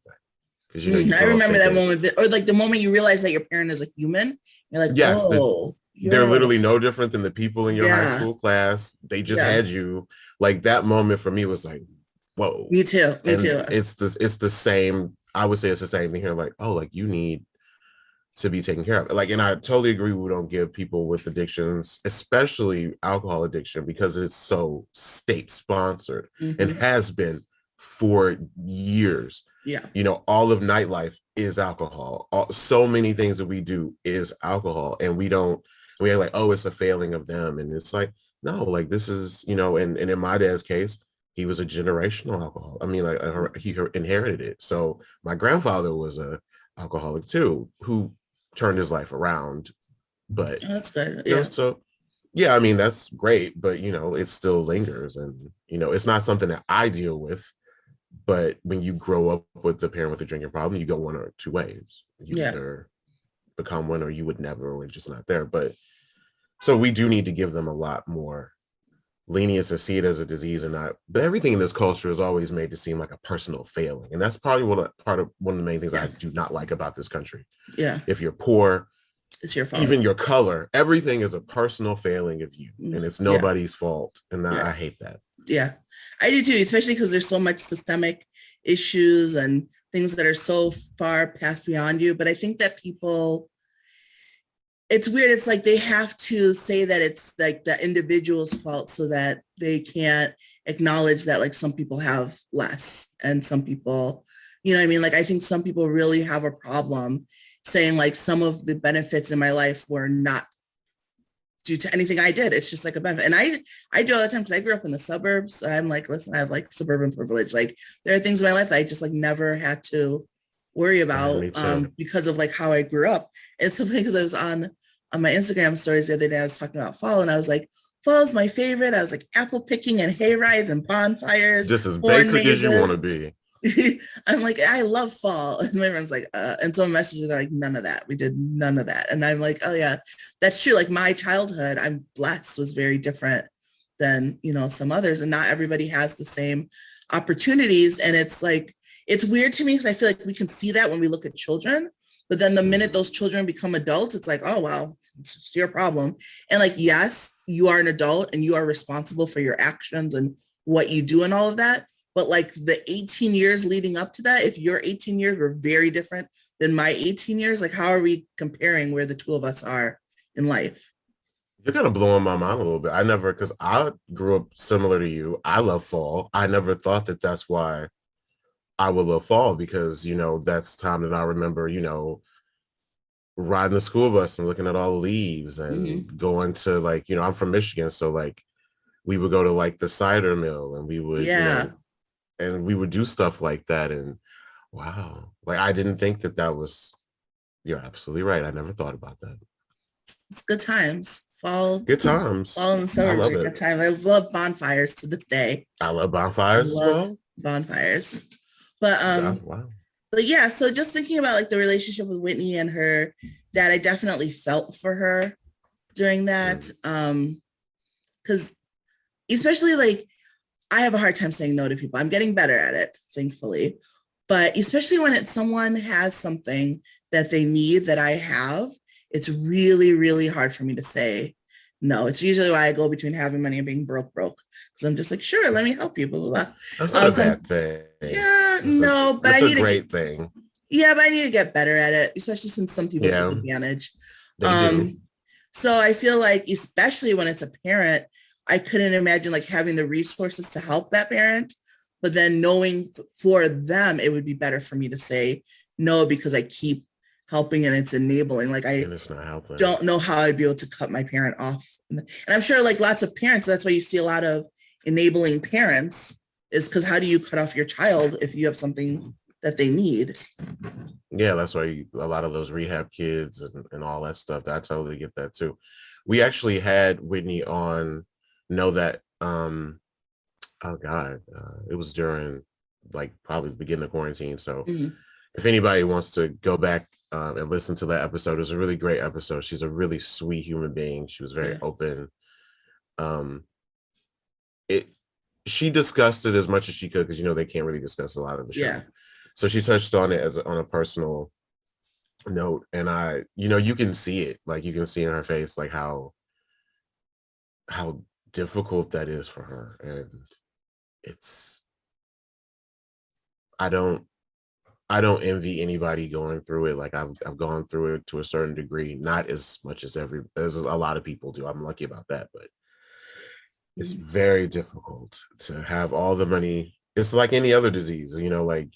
Because I remember that moment, or like the moment you realize that your parent is a human. You're like, they're literally no different than the people in your high school class. They just had you. Like that moment for me was like, whoa. Me too. It's the same. I would say it's the same thing here. Like, oh, like you need to be taken care of. Like, and I totally agree. We don't give people with addictions, especially alcohol addiction, because it's so state sponsored and has been for years. Yeah. All of nightlife is alcohol. So many things that we do is alcohol, and we're like, oh, it's a failing of them. And it's like, no, like this is, and in my dad's case, he was a generational alcohol. I mean, like he inherited it. So my grandfather was a alcoholic too, who turned his life around. But that's good. I mean, that's great, but it still lingers, and it's not something that I deal with. But when you grow up with the parent with a drinking problem, you go one or two ways. You either become one or you would never, or it's just not there. But so we do need to give them a lot more lenience to see it as a disease and not, but everything in this culture is always made to seem like a personal failing. And that's probably one of the main things I do not like about this country. Yeah. If you're poor, it's your fault. Even your color, everything is a personal failing of you, and it's nobody's fault. And I hate that. Yeah, I do too, especially because there's so much systemic issues and things that are so far past beyond you. But I think that people, it's weird. It's like they have to say that it's like the individual's fault so that they can't acknowledge that like some people have less and some people, you know what I mean? Like, I think some people really have a problem saying like some of the benefits in my life were not due to anything I did. It's just like a benefit. And I do all the time because I grew up in the suburbs. I'm like, listen, I have like suburban privilege. Like there are things in my life that I just like never had to worry about because of like how I grew up. And it's so funny because I was on my Instagram stories the other day, I was talking about fall and I was like, fall is my favorite. I was like apple picking and hay rides and bonfires. Just as basic as you want to be. I'm like, I love fall. And my friend's like, and some messages are like, none of that. We did none of that. And I'm like, oh yeah, that's true. Like my childhood, I'm blessed, was very different than, some others. And not everybody has the same opportunities. And it's like, it's weird to me because I feel like we can see that when we look at children. But then the minute those children become adults, it's like, oh, well, it's your problem. And like, yes, you are an adult and you are responsible for your actions and what you do and all of that. But like the 18 years leading up to that, if your 18 years were very different than my 18 years, like how are we comparing where the two of us are in life? You're kind of blowing my mind a little bit. Because I grew up similar to you. I love fall. I never thought that that's why I would love fall, because, that's time that I remember, riding the school bus and looking at all the leaves and going to like, I'm from Michigan. So like we would go to like the cider mill and we would, and we would do stuff like that. And wow, like I didn't think that was, you're absolutely right. I never thought about that. It's good times. Fall. Good times. Fall in the summer is a good time. I love bonfires to this day. I love bonfires as well. Bonfires. But wow. But yeah, so just thinking about like the relationship with Whitney and her that I definitely felt for her during that. Because especially like, I have a hard time saying no to people. I'm getting better at it, thankfully. But especially when it's someone has something that they need that I have, it's really, really hard for me to say no. It's usually why I go between having money and being broke. Because I'm just like, sure, let me help you, blah, blah, blah. That's not a bad thing. Yeah, no, but I need a great thing. Yeah, but I need to get better at it, especially since some people take advantage. They do. So I feel like, especially when it's a parent, I couldn't imagine like having the resources to help that parent, but then knowing for them, it would be better for me to say no, because I keep helping and it's enabling. Like I don't know how I'd be able to cut my parent off. And I'm sure like lots of parents, that's why you see a lot of enabling parents, is because how do you cut off your child if you have something that they need? Yeah, that's why a lot of those rehab kids and all that stuff, I totally get that too. We actually had Whitney on Know That, oh God, it was during like probably the beginning of quarantine. So if anybody wants to go back and listen to that episode, it was a really great episode. She's a really sweet human being. She was very open. She discussed it as much as she could, because they can't really discuss a lot of the show. Yeah. So she touched on it on a personal note, and you can see it, like you can see in her face, like how difficult that is for her, and I don't envy anybody going through it. Like I've gone through it to a certain degree, not as much as a lot of people do. I'm lucky about that, but it's very difficult to have all the money. It's like any other disease, like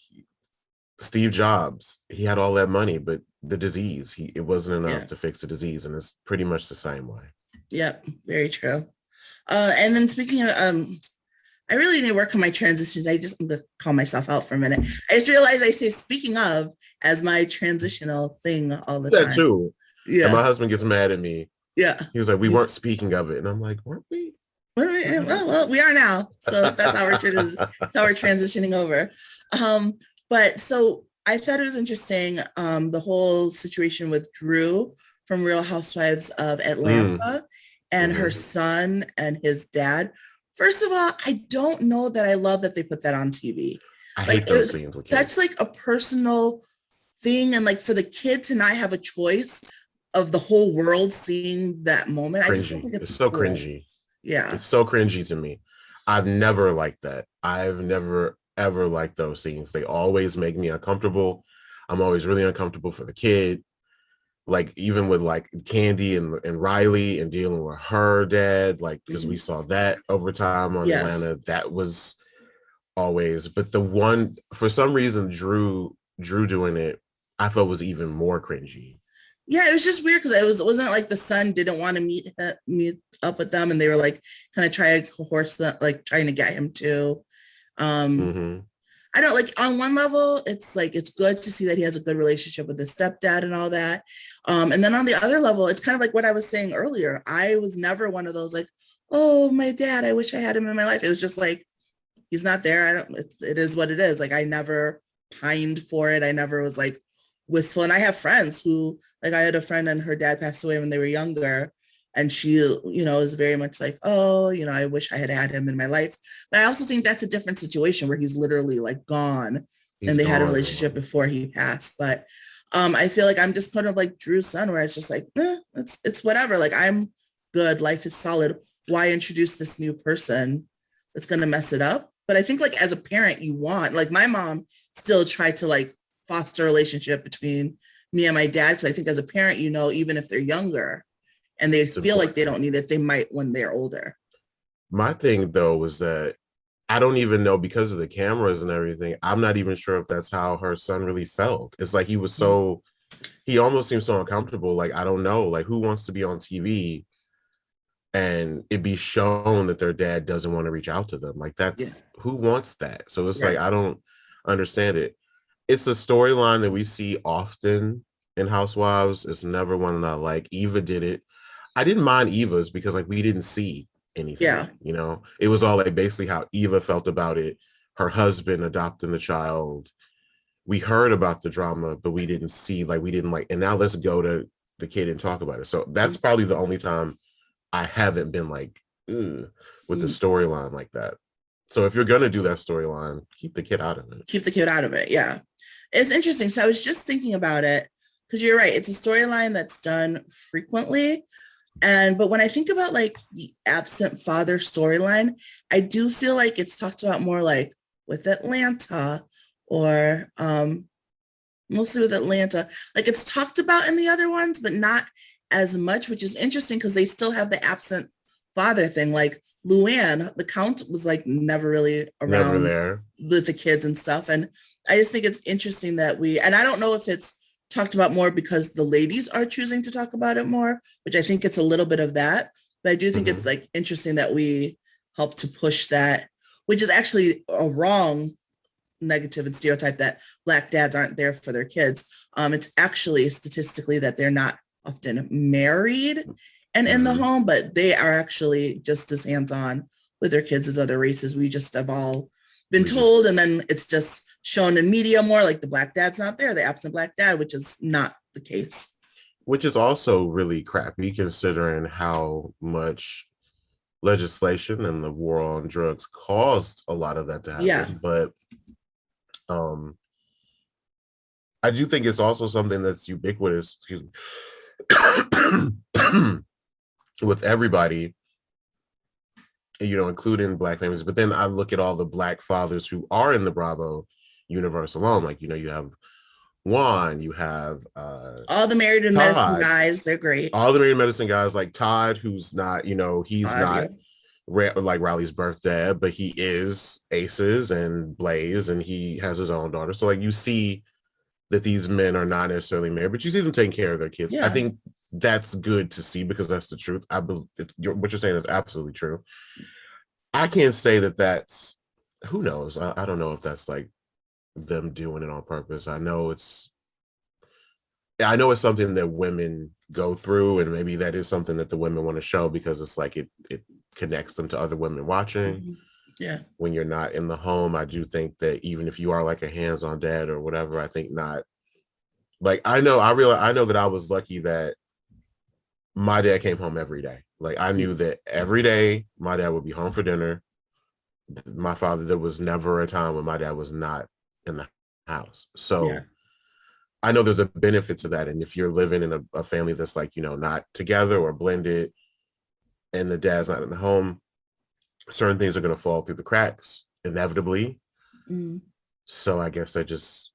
Steve Jobs, he had all that money, but the disease, it wasn't enough to fix the disease, and it's pretty much the same way. Yep, very true. And then speaking of, I really need to work on my transitions. I'm going to call myself out for a minute. I just realized I say "speaking of" as my transitional thing all the time. That too. Yeah. And my husband gets mad at me. Yeah. He was like, "We weren't speaking of it," and I'm like, "Weren't we?" Well, we are now. So that's how we're transitioning over. But so I thought it was interesting, the whole situation with Drew from Real Housewives of Atlanta and her son and his dad. First of all, I don't know that I love that they put that on TV. I hate those scenes with kids. That's like a personal thing. And like for the kid to not have a choice of the whole world seeing that moment. Cringy. I just don't think it's so cool. Cringy. Yeah. It's so cringy to me. I've never liked that. I've never, ever liked those scenes. They always make me uncomfortable. I'm always really uncomfortable for the kid. Like even with like Candy and Riley and dealing with her dad, like because we saw that over time on Atlanta, that was always. But the one, for some reason, Drew doing it, I felt was even more cringy. Yeah, it was just weird because it wasn't like the son didn't want to meet up with them, and they were like kind of trying to coerce them, like trying to get him to. I don't like, on one level, it's like it's good to see that he has a good relationship with his stepdad and all that. And then on the other level, it's kind of like what I was saying earlier. I was never one of those like, oh, my dad, I wish I had him in my life. It was just like, he's not there. It is what it is. Like I never pined for it. I never was like wistful. And I have friends who, like I had a friend and her dad passed away when they were younger. And she, is very much like, oh, I wish I had had him in my life. But I also think that's a different situation where he's literally like gone and they had a relationship before he passed. But I feel like I'm just kind of like Drew's son, where it's just like, it's whatever. Like I'm good. Life is solid. Why introduce this new person that's going to mess it up? But I think like as a parent, you want, like my mom still tried to like foster a relationship between me and my dad. Because I think as a parent, even if they're younger, and they feel like they don't need it, they might when they're older. My thing, though, was that I don't even know, because of the cameras and everything, I'm not even sure if that's how her son really felt. It's like he was he almost seems so uncomfortable. Like, I don't know, like who wants to be on TV and it be shown that their dad doesn't want to reach out to them? Like who wants that? So it's like, I don't understand it. It's a storyline that we see often in Housewives. It's never one that I like. Eva did it. I didn't mind Eva's because like we didn't see anything. Yeah. It was all like basically how Eva felt about it, her husband adopting the child. We heard about the drama, but we didn't see, and now let's go to the kid and talk about it. So that's probably the only time I haven't been like, ugh, with the storyline like that. So if you're gonna do that storyline, keep the kid out of it. Keep the kid out of it. Yeah. It's interesting. So I was just thinking about it because you're right. It's a storyline that's done frequently. But when I think about like the absent father storyline, I do feel like it's talked about more like with Atlanta or mostly with Atlanta. Like it's talked about in the other ones, but not as much, which is interesting because they still have the absent father thing. Like Luann, the count was like never really around Never there with the kids and stuff. And I just think it's interesting that and I don't know if it's talked about more because the ladies are choosing to talk about it more, which I think it's a little bit of that. But I do think it's like interesting that we help to push that, which is actually a wrong negative and stereotype that Black dads aren't there for their kids. It's actually statistically that they're not often married and in the home, but they are actually just as hands-on with their kids as other races. We just have all been told, and then it's just shown in media more like the Black dad's not there, the absent Black dad, which is not the case. Which is also really crappy considering how much legislation and the war on drugs caused a lot of that to happen. Yeah. But I do think it's also something that's ubiquitous, excuse me, with everybody, you know, including Black families. But then I look at all the Black fathers who are in the Bravo universe alone. Like, you know, you have Juan, you have all the married in medicine guys, they're great. All the married medicine guys, like Todd, who's not, you know, he's not like Riley's birth dad, but he is Ace's and Blaze, and he has his own daughter. So like you see that these men are not necessarily married, but you see them taking care of their kids. Yeah. I think that's good to see because that's the truth. I believe what you're saying is absolutely true. I can't say that that's, who knows? I don't know if that's like them doing it on purpose. I know it's something that women go through, and maybe that is something that the women want to show because it's like it connects them to other women watching. Yeah. When you're not in the home, I do think that even if you are like a hands-on dad or whatever, I think not. Like I know that I was lucky that my dad came home every day. Like I knew that every day my dad would be home for dinner. My father, there was never a time when my dad was not in the house. So I know there's a benefit to that. And if you're living in a family that's like, you know, not together or blended and the dad's not in the home, certain things are going to fall through the cracks inevitably. So I guess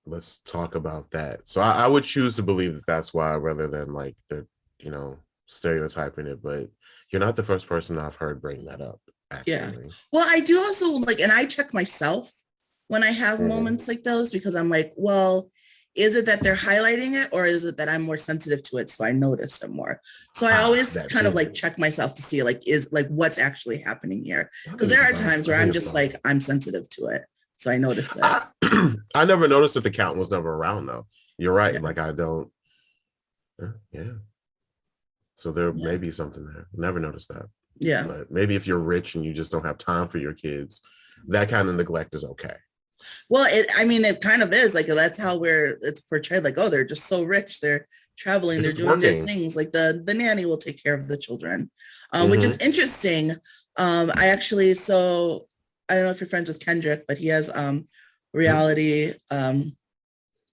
let's talk about that. So I would choose to believe that that's why, rather than like the, you know, stereotyping it, but you're not the first person I've heard bring that up. Actually. Yeah. Well, I do also like, and I check myself when I have moments like those, because I'm like, well, is it that they're highlighting it, or is it that I'm more sensitive to it, so I notice it more? So I always kind of like check myself to see like, is like what's actually happening here, because there are times where I'm just like, I'm sensitive to it, so I notice it. I never noticed that the count was never around though. You're right. Yeah. Like I don't. Yeah. So there may be something there. Never noticed that. Yeah. But maybe if you're rich and you just don't have time for your kids, that kind of neglect is okay. Well, it kind of is like, that's how it's portrayed. Like, oh, they're just so rich. They're traveling. They're doing their things. Like the nanny will take care of the children, which is interesting. I actually, so I don't know if you're friends with Kendrick, but he has reality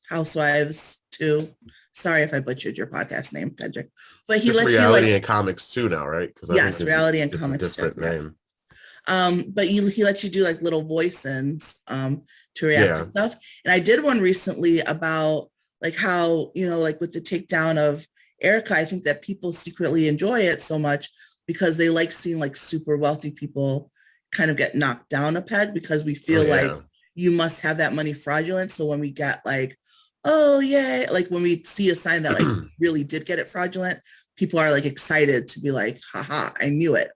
housewives too. Sorry if I butchered your podcast name, Kendrick. But he lets reality and comics too now, right? Yes, reality and comics too. Yes. But he lets you do like little voice-ins to react to stuff. And I did one recently about like how, you know, like with the takedown of Erica, I think that people secretly enjoy it so much because they like seeing like super wealthy people kind of get knocked down a peg, because we feel like you must have that money fraudulent. So when we get like, oh yeah, like when we see a sign that like really did get it fraudulent, people are like excited to be like, haha, I knew it.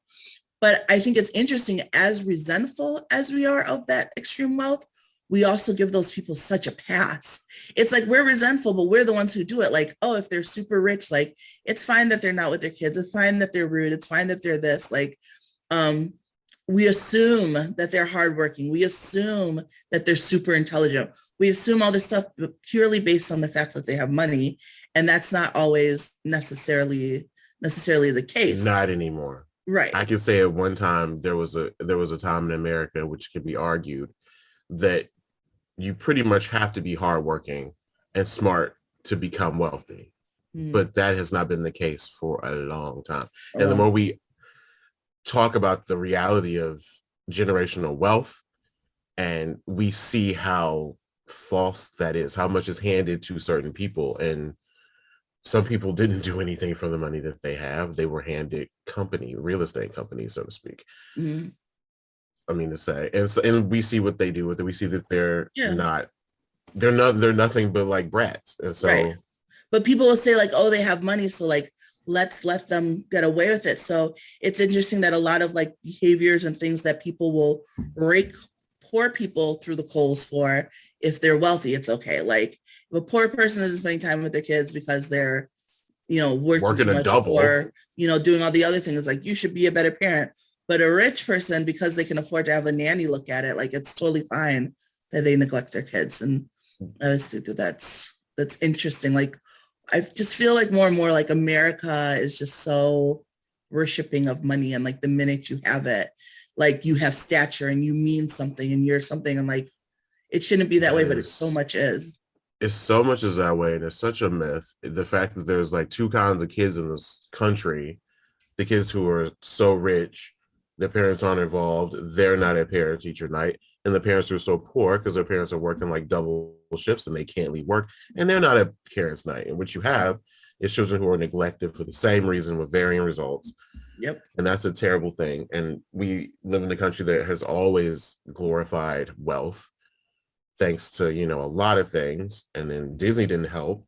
But I think it's interesting, as resentful as we are of that extreme wealth, we also give those people such a pass. It's like we're resentful, but we're the ones who do it. Like, oh, if they're super rich, like it's fine that they're not with their kids. It's fine that they're rude. It's fine that they're this. Like, we assume that they're hardworking. We assume that they're super intelligent. We assume all this stuff purely based on the fact that they have money. And that's not always necessarily the case. Not anymore. Right. I can say at one time there was a time in America, which can be argued, that you pretty much have to be hardworking and smart to become wealthy. But that has not been the case for a long time. And the more we talk about the reality of generational wealth, and we see how false that is, how much is handed to certain people. And some people didn't do anything for the money that they have. They were handed real estate companies, so to speak. I mean to say, and we see what they do with it. We see that they're nothing but like brats. And so, right. But people will say like, oh, they have money, so like, let's let them get away with it. So it's interesting that a lot of like behaviors and things that people will rake poor people through the coals for, if they're wealthy, it's okay. Like if a poor person isn't spending time with their kids because they're, working too much, or, doing all the other things, like you should be a better parent. But a rich person, because they can afford to have a nanny look at it, like it's totally fine that they neglect their kids. And I just think that that's interesting. Like, I just feel like more and more like America is just so worshipping of money. And like the minute you have it, like you have stature and you mean something and you're something, and like, it shouldn't be that way, but it so much is. It's so much is that way. And it's such a myth. The fact that there's like two kinds of kids in this country, the kids who are so rich, their parents aren't involved, they're not at parent teacher night, and the parents who are so poor because their parents are working like double shifts and they can't leave work, and they're not at parents night. And what you have is children who are neglected for the same reason with varying results. Yep. And that's a terrible thing. And we live in a country that has always glorified wealth, thanks to, a lot of things. And then Disney didn't help.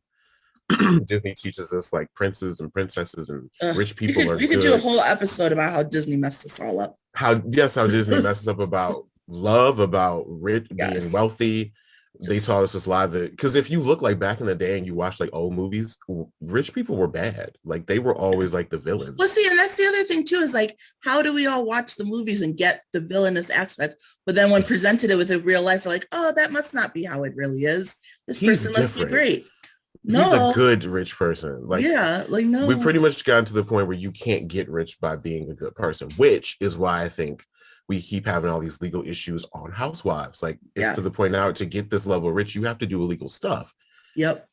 Disney teaches us like princes and princesses and rich people are good. You could do a whole episode about how Disney messed us all up. How Disney messes up about love, about being wealthy. They taught us this lie that, because if you look like back in the day and you watch like old movies, rich people were bad. Like they were always like the villains. Well, see, and that's the other thing too, is like, how do we all watch the movies and get the villainous aspect? But then when presented it with a real life, we're like, oh, that must not be how it really is. This person must be great. No, he's a good rich person. Like, no. We've pretty much gotten to the point where you can't get rich by being a good person, which is why I think we keep having all these legal issues on housewives. Like it's to the point now, to get this level of rich, you have to do illegal stuff. Yep.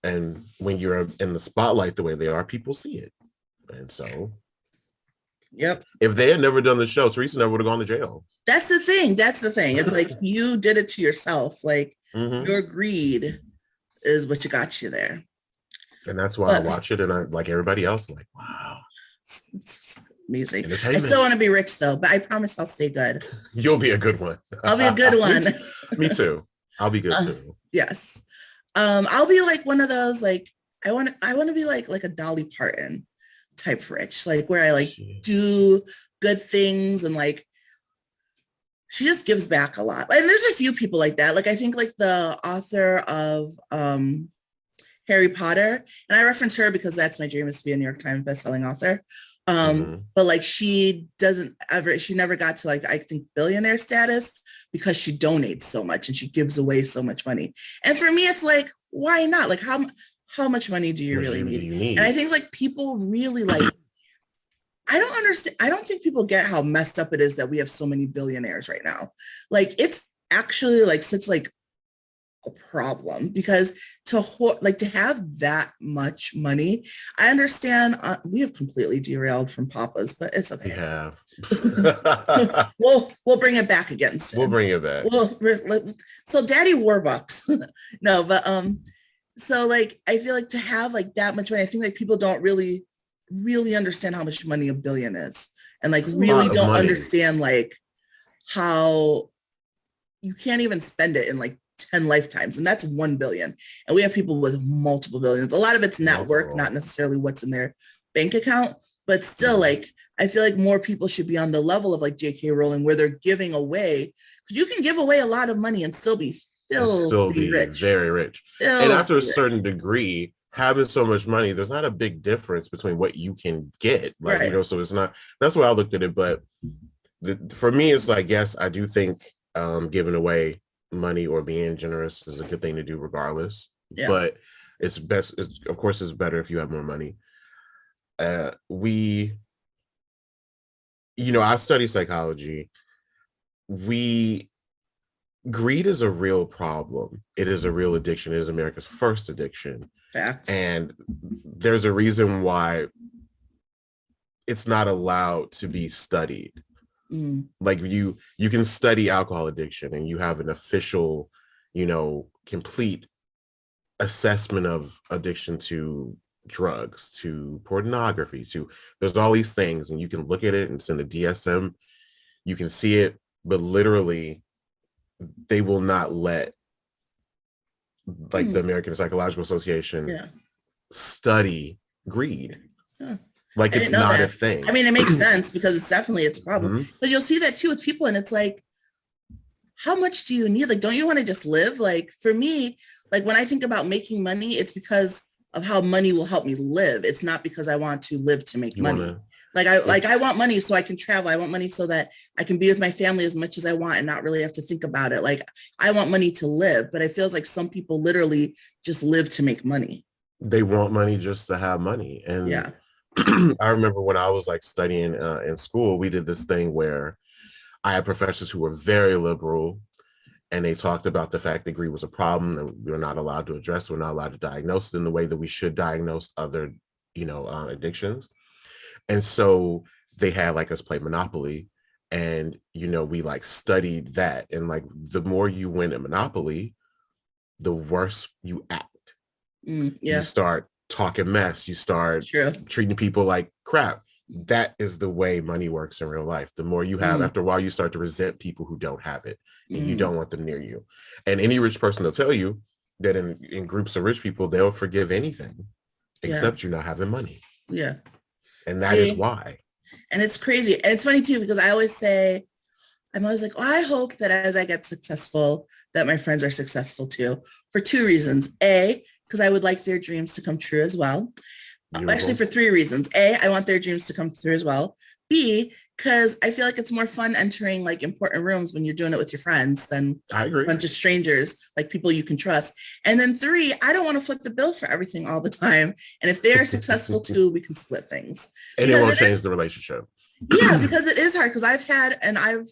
And when you're in the spotlight the way they are, people see it. And so, if they had never done the show, Teresa never would have gone to jail. That's the thing. It's like you did it to yourself. Like your greed is what you got you there. And that's why I watch it, and I, like everybody else, like, wow. It's amazing. I still want to be rich though, but I promise I'll stay good. You'll be a good one. I'll be a good one. Me too. I'll be good too. Yes. I'll be like one of those, like, I want to be like a Dolly Parton type rich, like where I like do good things, and like she just gives back a lot. And there's a few people like that. Like I think like the author of Harry Potter, and I reference her because that's my dream, is to be a New York Times bestselling author. But like she never got to like, I think, billionaire status because she donates so much and she gives away so much money. And for me, it's like, why not? Like how much money do you really need? And I think like people really like, I don't understand. I don't think people get how messed up it is that we have so many billionaires right now. Like it's actually like such like a problem, because to have that much money, I understand we have completely derailed from Papa's, but it's okay. Yeah. we'll bring it back again soon. We'll bring it back. So Daddy Warbucks. No, but so like I feel like to have like that much money, I think like people don't really understand how much money a billion is, and like really don't understand like how you can't even spend it in like 10 lifetimes, and that's 1 billion. And we have people with multiple billions. A lot of it's net worth, not necessarily what's in their bank account, but still like I feel like more people should be on the level of like J.K. Rowling, where they're giving away, because you can give away a lot of money and still be rich, very rich. And after a certain degree, having so much money, there's not a big difference between what you can get, like so it's not, that's why I looked at it. But for me, it's like, yes, I do think giving away money or being generous is a good thing to do regardless. But Of course, it's better if you have more money. I study psychology. Greed is a real problem. It is a real addiction. It is America's first addiction. Facts. And there's a reason why it's not allowed to be studied. Like you can study alcohol addiction and you have an official, complete assessment of addiction to drugs, to pornography, there's all these things, and you can look at it and it's in the DSM, you can see it, but literally they will not let the American Psychological Association study greed. Like it's not a thing. I mean, it makes sense because it's a problem. But you'll see that too with people, and it's like, how much do you need? Like, don't you want to just live? Like for me, like when I think about making money, it's because of how money will help me live. It's not because I want to live to make money. I want money so I can travel. I want money so that I can be with my family as much as I want and not really have to think about it. Like I want money to live, but it feels like some people literally just live to make money. They want money just to have money. And I remember when I was like studying in school, we did this thing where I had professors who were very liberal, and they talked about the fact that greed was a problem that we're not allowed to address. We're not allowed to diagnose it in the way that we should diagnose other, addictions. And so they had like us play Monopoly, and, we like studied that. And like, the more you win at Monopoly, the worse you act. You start talking mess. You start treating people like crap. That is the way money works in real life. The more you have, after a while, you start to resent people who don't have it, and you don't want them near you. And any rich person will tell you that in groups of rich people, they'll forgive anything except you not having money. Yeah. And that is why. And it's crazy. And it's funny too, because I'm always like, I hope that as I get successful, that my friends are successful too, for two reasons. A, because I would like their dreams to come true as well. Actually, for three reasons. A, I want their dreams to come through as well. B, because I feel like it's more fun entering like important rooms when you're doing it with your friends than a bunch of strangers, like people you can trust. And then three, I don't want to foot the bill for everything all the time. And if they're successful too, we can split things. And it won't change the relationship. Yeah, because it is hard. Because I've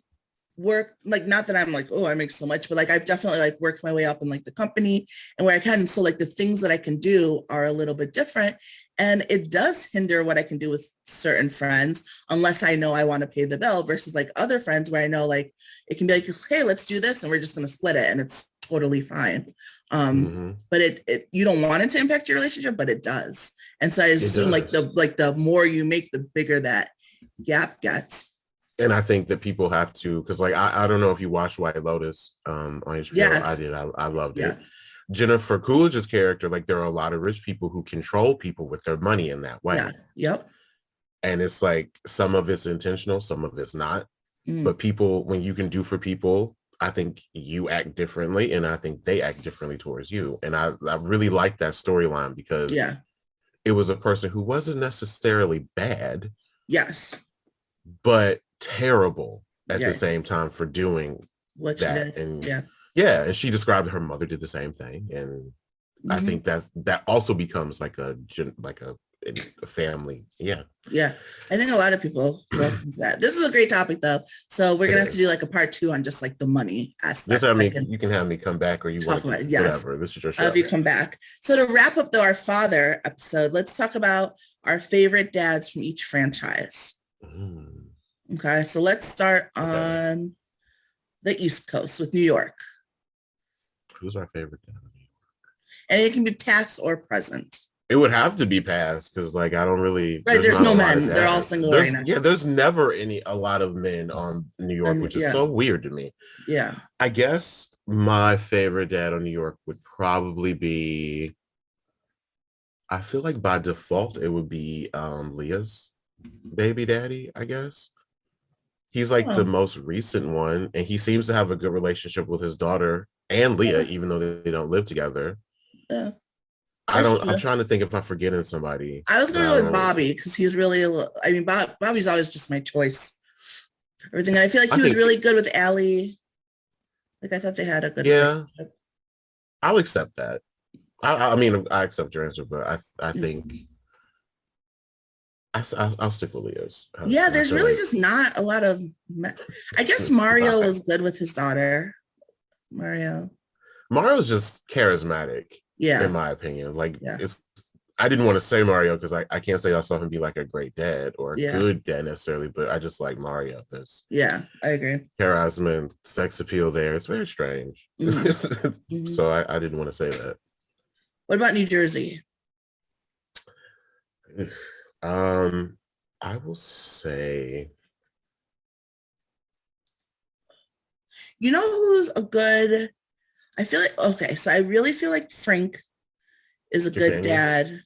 worked, like, not that I'm like, oh, I make so much, but like I've definitely like worked my way up in like the company and where I can. So like the things that I can do are a little bit different, and it does hinder what I can do with certain friends unless I know I want to pay the bill, versus like other friends where I know like it can be like, hey, let's do this and we're just going to split it, and it's totally fine. But it you don't want it to impact your relationship, but it does. And so I assume like the more you make, the bigger that gap gets. And I think that people have to, because like I don't know if you watched White Lotus on HBO. Yes. I did. I loved it. Jennifer Coolidge's character, like there are a lot of rich people who control people with their money in that way. Yep. And it's like some of it's intentional, some of it's not. But people, when you can do for people, I think you act differently, and I think they act differently towards you. And I really like that storyline because it was a person who wasn't necessarily bad. Yes. But terrible at the same time for doing what that. She did. And and she described her mother did the same thing, and I think that also becomes like a family. I think a lot of people welcome that. This is a great topic though, so we're gonna have to do like a part 2 on just like the money aspect. You can have me come back, or you want to whatever. This is your show. Have you come back. So to wrap up though our father episode, let's talk about our favorite dads from each franchise. Okay, so let's start on the East Coast with New York. Who's our favorite dad in New York? And it can be past or present. It would have to be past, because like I don't really. Right, there's no men. They're all single right now. Yeah, there's never a lot of men on New York, which is so weird to me. Yeah. I guess my favorite dad on New York would probably be. I feel like by default it would be Leah's baby daddy, I guess. He's like the most recent one, and he seems to have a good relationship with his daughter and Leah, even though they don't live together. Yeah. I'm trying to think if I'm forgetting somebody. I was gonna go with Bobby, because he's really, Bobby's always just my choice. Everything. I feel like he was really good with Allie. Like I thought they had a good relationship. I'll accept that. I mean, I accept your answer, but I think I'll stick with Leo's Yeah, husband. I there's feel really like just not a lot of. I guess it's Mario not. was good with his daughter. Mario. Mario's just charismatic, in Yeah, my opinion. Like yeah, it's I didn't want to say Mario because I can't say I saw him be like a great dad or a yeah, good dad necessarily, but I just like Mario. There's yeah. I agree. charisma and sex appeal there. It's very strange. Mhm, mhm. So I didn't want to say that. What about New Jersey? Um, I will say You know who's a good? I feel like okay, so I really feel like Frank is a good continue. dad.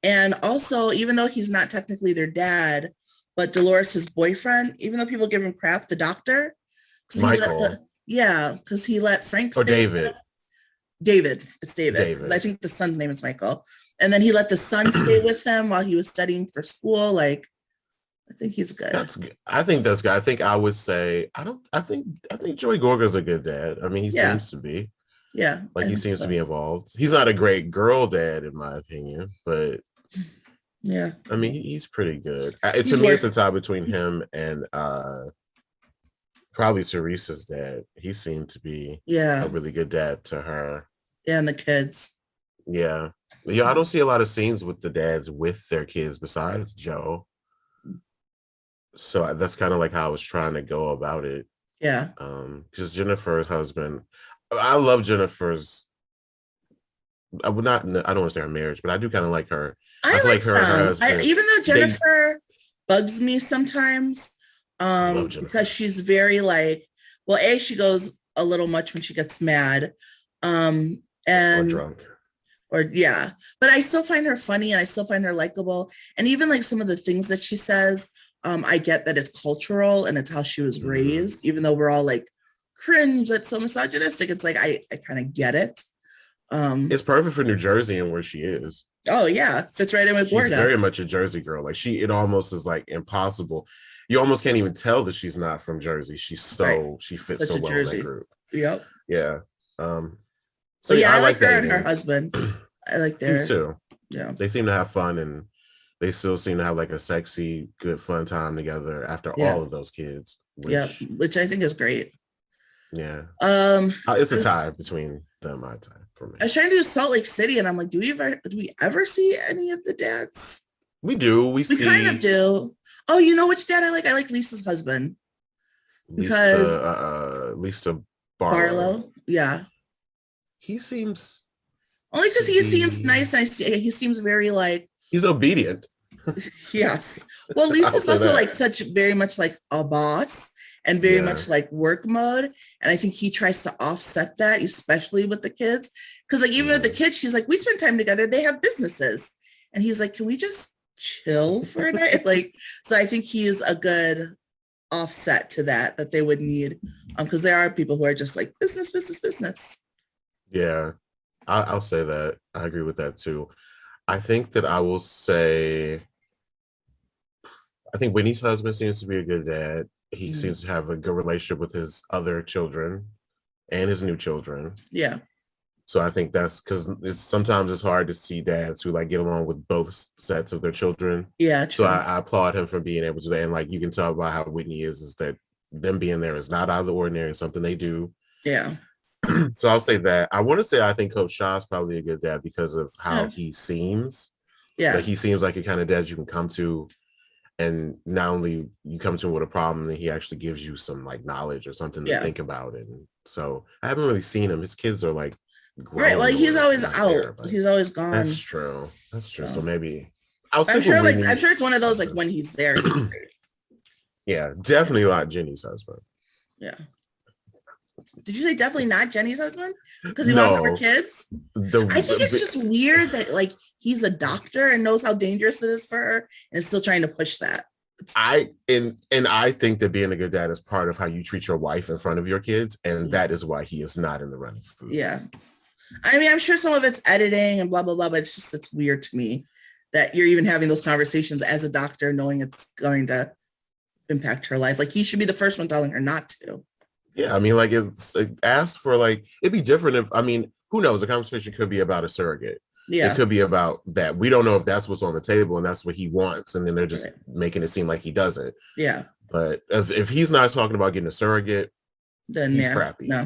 And also, even though he's not technically their dad, but Dolores, his boyfriend, even though people give him crap, the doctor, because he let Michael because he let Frank or stay with David. David. It's David, because I David. think the son's name is Michael. And then he let the son stay with him while he was studying for school. Like, I think he's good. That's good. I think that's good. I think I would say I don't. I think Joey Gorga's a good dad. I mean, he Yeah, seems to be yeah, like I he think seems to so. be involved. He's not a great girl dad in my opinion, but Yeah, I mean, he's pretty good. To he's me, it's worth. a tie between him and probably Teresa's dad. He seemed to be a Yeah, really good dad to her. yeah, and the kids. Yeah. Yeah, I don't see a lot of scenes with the dads with their kids besides Joe. So that's kind of like how I was trying to go about it. Yeah, Because Jennifer's husband, I love Jennifer's. I would not. I don't want to say her marriage, but I do kind of like her. I I feel like like her and her them. husband. Even though They Jennifer bugs me sometimes, love because Jennifer. she's very like, well, A, she goes a little much when she gets mad. Or And drunk. or yeah, but I still find her funny and I still find her likable. And even like some of the things that she says, I get that it's cultural and it's how she was Mm-hmm. raised, even though we're all like cringe, that's so misogynistic. It's like I kind of get it. Um, It's perfect for New Jersey and where she is. oh yeah, fits right in with She's Borga. very much a Jersey girl. Like it almost is like impossible. You almost can't even tell that she's not from Jersey. Right. She fits Such so a well in that Jersey. group. Yep. Yeah. Um, so But yeah, yeah, I I like like that her and her ending. husband. I like Do their, too. yeah. They seem to have fun and they still seem to have like a sexy, good, fun time together after Yeah. all of those kids, Yeah. which Which I think is great. yeah. Um, It's I a was, tie between them, I tie for me. I was trying to do Salt Lake City and I'm like, do we ever see any of the dads? We do. We We kind of see do. Oh, you know which dad I like? I like Lisa's husband because Lisa Barlow. Barlow. Yeah. He seems Only to because he seems be nice and he seems very like, he's obedient. yes. Well, I'll Lisa's say also that. like such very much like a boss and very Yeah. much like work mode. And I think he tries to offset that, especially with the kids. Because like even with the Mhm. kids, she's like, we spend time together. They have businesses. And he's like, can we just chill for a night? Like, so I think he is a good offset to that they would need. Because there are people who are just like business, business, business. Yeah. I'll say that. I agree with that too. I think that I will say I think Whitney's husband seems to be a good dad. He Mhm. seems to have a good relationship with his other children and his new children. Yeah. So I think that's because sometimes it's hard to see dads who like get along with both sets of their children. Yeah, So true. I applaud him for being able to do that. And like you can tell by how Whitney is that them being there is not out of the ordinary, it's something they do. Yeah. So I'll say that. I want to say I think Coach Shaw's probably a good dad because of how Yeah. he seems. Like Yeah. he seems like a kind of dad you can come to and not only you come to him with a problem, and he actually gives you some like knowledge or something to Yeah. think about. And so I haven't really seen him. His kids are like Right. Well, grown he's or always not out. there, but He's always that's gone. true. That's true. So So maybe I'll I'm stick with sure I'm sure Whitney's it's one of those like husband. when he's there, he's great. Yeah, definitely not Jenny's husband. Yeah. Did you say definitely not Jenny's husband? Because he wants more No, kids? I think it's the just weird that like he's a doctor and knows how dangerous it is for her and is still trying to push that. and I think that being a good dad is part of how you treat your wife in front of your kids, and Yeah. that is why he is not in the running for food. Yeah. I mean, I'm sure some of it's editing and blah, blah, blah, but it's weird to me that you're even having those conversations as a doctor, knowing it's going to impact her life. Like he should be the first one telling her not to. Yeah, I mean, like it's like, asked for like it'd be different if I mean who knows? The conversation could be about a surrogate. Yeah. It could be about that. We don't know if that's what's on the table and that's what he wants. And then they're just making it seem like he doesn't. Yeah. But if he's not talking about getting a surrogate, then he's crappy. No.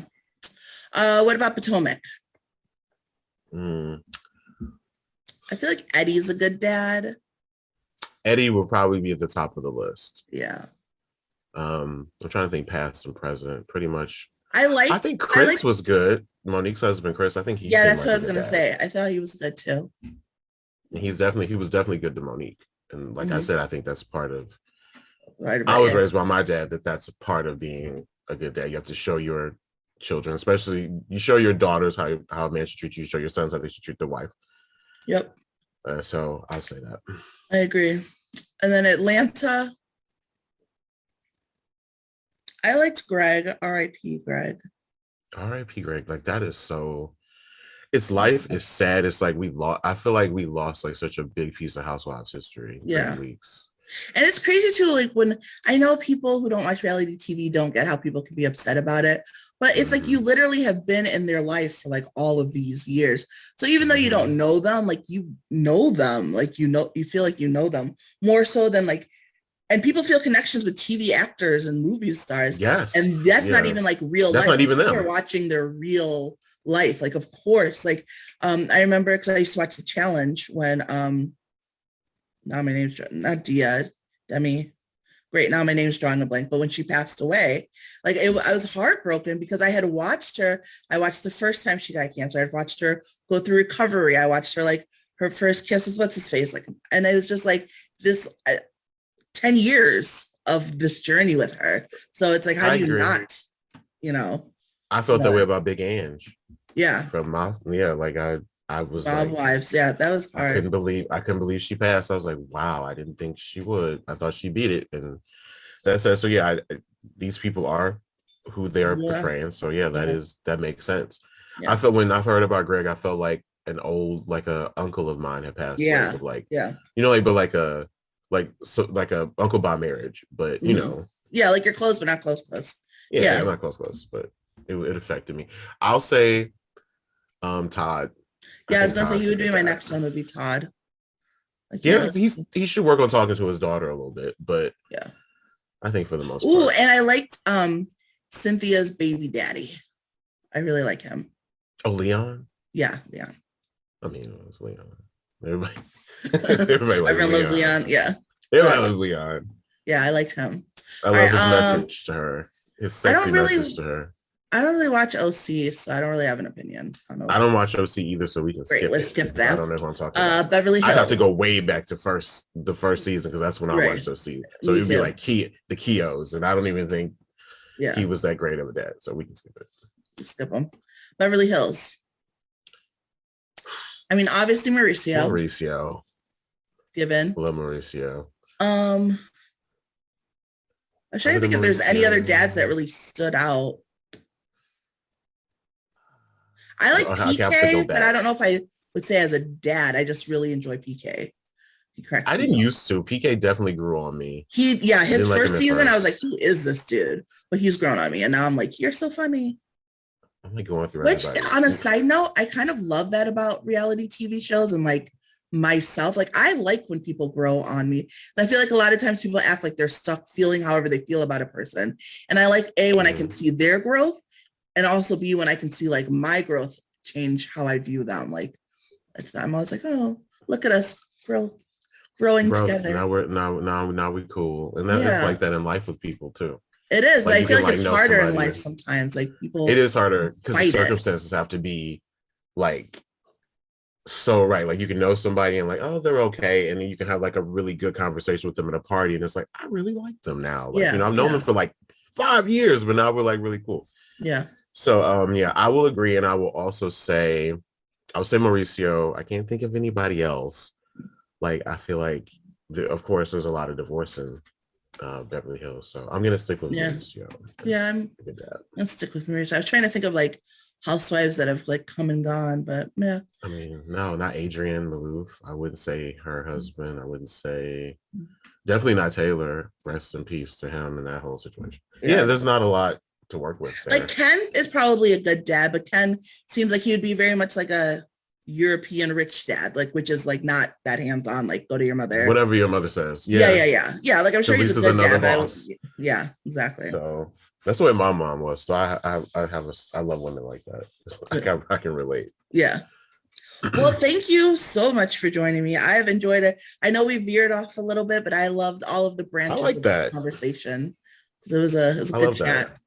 What about Potomac? I feel like Eddie's a good dad. Eddie will probably be at the top of the list. Yeah. I'm trying to think past and present. Pretty much. I think Chris was good. Monique's husband, Chris. I think he. Yeah, that's what I was gonna say. I thought he was good too. He was definitely good to Monique, and like I said, I think that's part of. Right. I was raised by my dad that's a part of being a good dad. You have to show your children, especially you show your daughters how a man should treat you. You show your sons how they should treat their wife. Yep. So I'll say that. I agree. And then Atlanta. I liked Greg. R.I.P. Greg. R.I.P. Greg. Like that is so. It's life is sad. It's like I feel like we lost like such a big piece of Housewives history. Yeah. Weeks. And it's crazy too. Like when I know people who don't watch reality TV don't get how people can be upset about it, but it's like you literally have been in their life for like all of these years. So even though you don't know them, like you know them, like you feel like you know them more so than like. And people feel connections with TV actors and movie stars. Yes. And that's not even like real life. That's not even them. People are watching their real life. Like, of course, like, I remember because I used to watch The Challenge when, now my name's not Demi. Great. Now my name's drawing a blank. But when she passed away, like I was heartbroken because I had watched her. I watched the first time she got cancer. I'd watched her go through recovery. I watched her like her first kiss was what's his face. Like, and it was just like this 10 years of this journey with her. So it's like, how do you not, I felt that way about Big Ange. Yeah. Like I was Bob like, Wives. Yeah, that was hard. I couldn't believe she passed. I was like, wow, I didn't think she would. I thought she beat it. And that's it. So yeah, these people are who they are portraying. So yeah, that makes sense. Yeah. I felt when I heard about Greg, I felt like an uncle of mine had passed away. Like, like a uncle by marriage, but you know. Yeah, like you're close, but not close. Yeah, I'm not close, but it affected me. I'll say Todd. Yeah, I was gonna say he would be my next one would be Todd. Like, he should work on talking to his daughter a little bit, but yeah, I think for the most part. Ooh, and I liked Cynthia's baby daddy. I really like him. Oh, Leon? Yeah, Leon. I mean, it was Leon. Everybody loves Leon. Yeah. Everybody loves Leon. Yeah, I liked him. I love his message to her. His sexy message to her. I don't really watch OC, so I don't really have an opinion on OC. I don't watch OC either, so we can let's skip that. I don't know who I'm talking about. Beverly Hills. I have to go way back to the first season because that's when I watched OC. So it'd be like the Keos, and I don't even think he was that great of a dad. So we can skip it. Skip him. Beverly Hills. I mean, obviously Mauricio. Given. Love Mauricio. I'm trying to think if there's any other dads that really stood out. I like PK, but I don't know if I would say as a dad. I just really enjoy PK. He cracks me up. Didn't used to. PK definitely grew on me. His first season, I was like, who is this dude? But he's grown on me. And now I'm like, you're so funny. I'm like going through Which, on a side note, I kind of love that about reality TV shows and like myself. Like, I like when people grow on me. I feel like a lot of times people act like they're stuck feeling however they feel about a person. And I like when I can see their growth, and also B, when I can see like my growth change how I view them. Like, I'm always like, oh, look at us growing together. Now we're cool. And it's like that in life with people too. It is, like, but I feel like it's harder in life sometimes. Like people, it is harder because the circumstances have to be like so right. Like you can know somebody and like, oh, they're okay, and then you can have like a really good conversation with them at a party, and it's like, I really like them now. Like, I've known them for like 5 years, but now we're like really cool. Yeah. So I will agree, and I will also say, Mauricio. I can't think of anybody else. Like I feel like, of course, there's a lot of divorce in Beverly Hills, so I'm gonna stick with Mauricio. Yeah, I'm gonna stick with Mauricio. I was trying to think of like housewives that have like come and gone, but yeah. I mean, no, not Adrienne Maloof. I wouldn't say her husband. I wouldn't say, definitely not Taylor. Rest in peace to him and that whole situation. Yeah, there's not a lot to work with there. Like Ken is probably a good dad, but Ken seems like he would be very much like a European rich dad, like which is like not that hands-on, like go to your mother. Whatever your mother says. Yeah. Like I'm sure he's a good dad. Yeah, exactly. So that's the way my mom was. So I love women like that. It's like I can relate. Yeah. Well, thank you so much for joining me. I have enjoyed it. I know we veered off a little bit, but I loved all of the branches of this conversation. It was a good chat.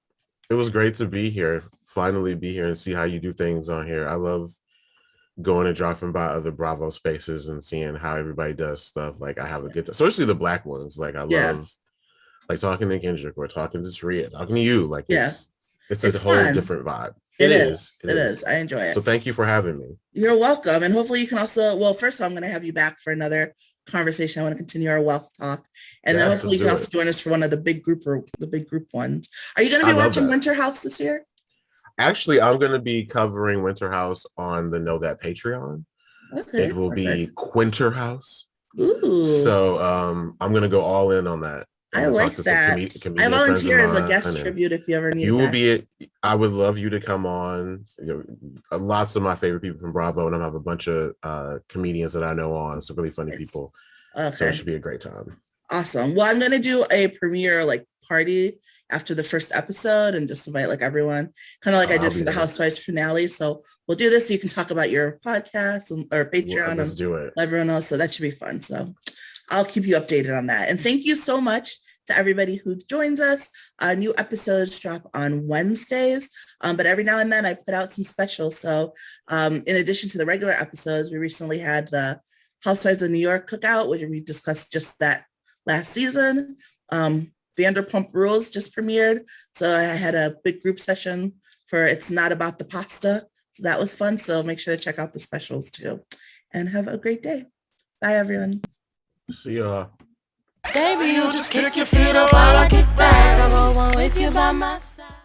It was great to be here, finally be here and see how you do things on here. I love going and dropping by other Bravo spaces and seeing how everybody does stuff. Like I have a good time, especially the Black ones. Like I love like talking to Kendrick or talking to Taria, talking to you. Like it's a whole different vibe. It is. I enjoy it. So thank you for having me. You're welcome. And hopefully you can also, well, first of all, I'm going to have you back for another conversation. I want to continue our wealth talk. And then hopefully you can also join us for one of the big group ones. Are you going to be watching Winter House this year? Actually, I'm going to be covering Winter House on the Know That Patreon. Okay, it will be Quinter House. Ooh. So I'm going to go all in on that. I like that. I volunteer as a guest tribute if you ever need. You will be. I would love you to come on. Lots of my favorite people from Bravo, and I have a bunch of comedians that I know on. Some really funny people. Okay. So it should be a great time. Awesome. Well, I'm going to do a premiere party after the first episode and just invite everyone, kind of like I did for the Housewives finale. So we'll do this so you can talk about your podcast or Patreon. Let's do it. Everyone else. So that should be fun. So I'll keep you updated on that. And thank you so much to everybody who joins us. New episodes drop on Wednesdays, but every now and then I put out some specials. So in addition to the regular episodes, we recently had the Housewives of New York cookout, which we discussed just that last season. Vanderpump Rules just premiered. So I had a big group session for It's Not About the Pasta. So that was fun. So make sure to check out the specials too. And have a great day. Bye, everyone. See ya. Baby, you just kick your feet up while I kick back. I roll one with you by my side.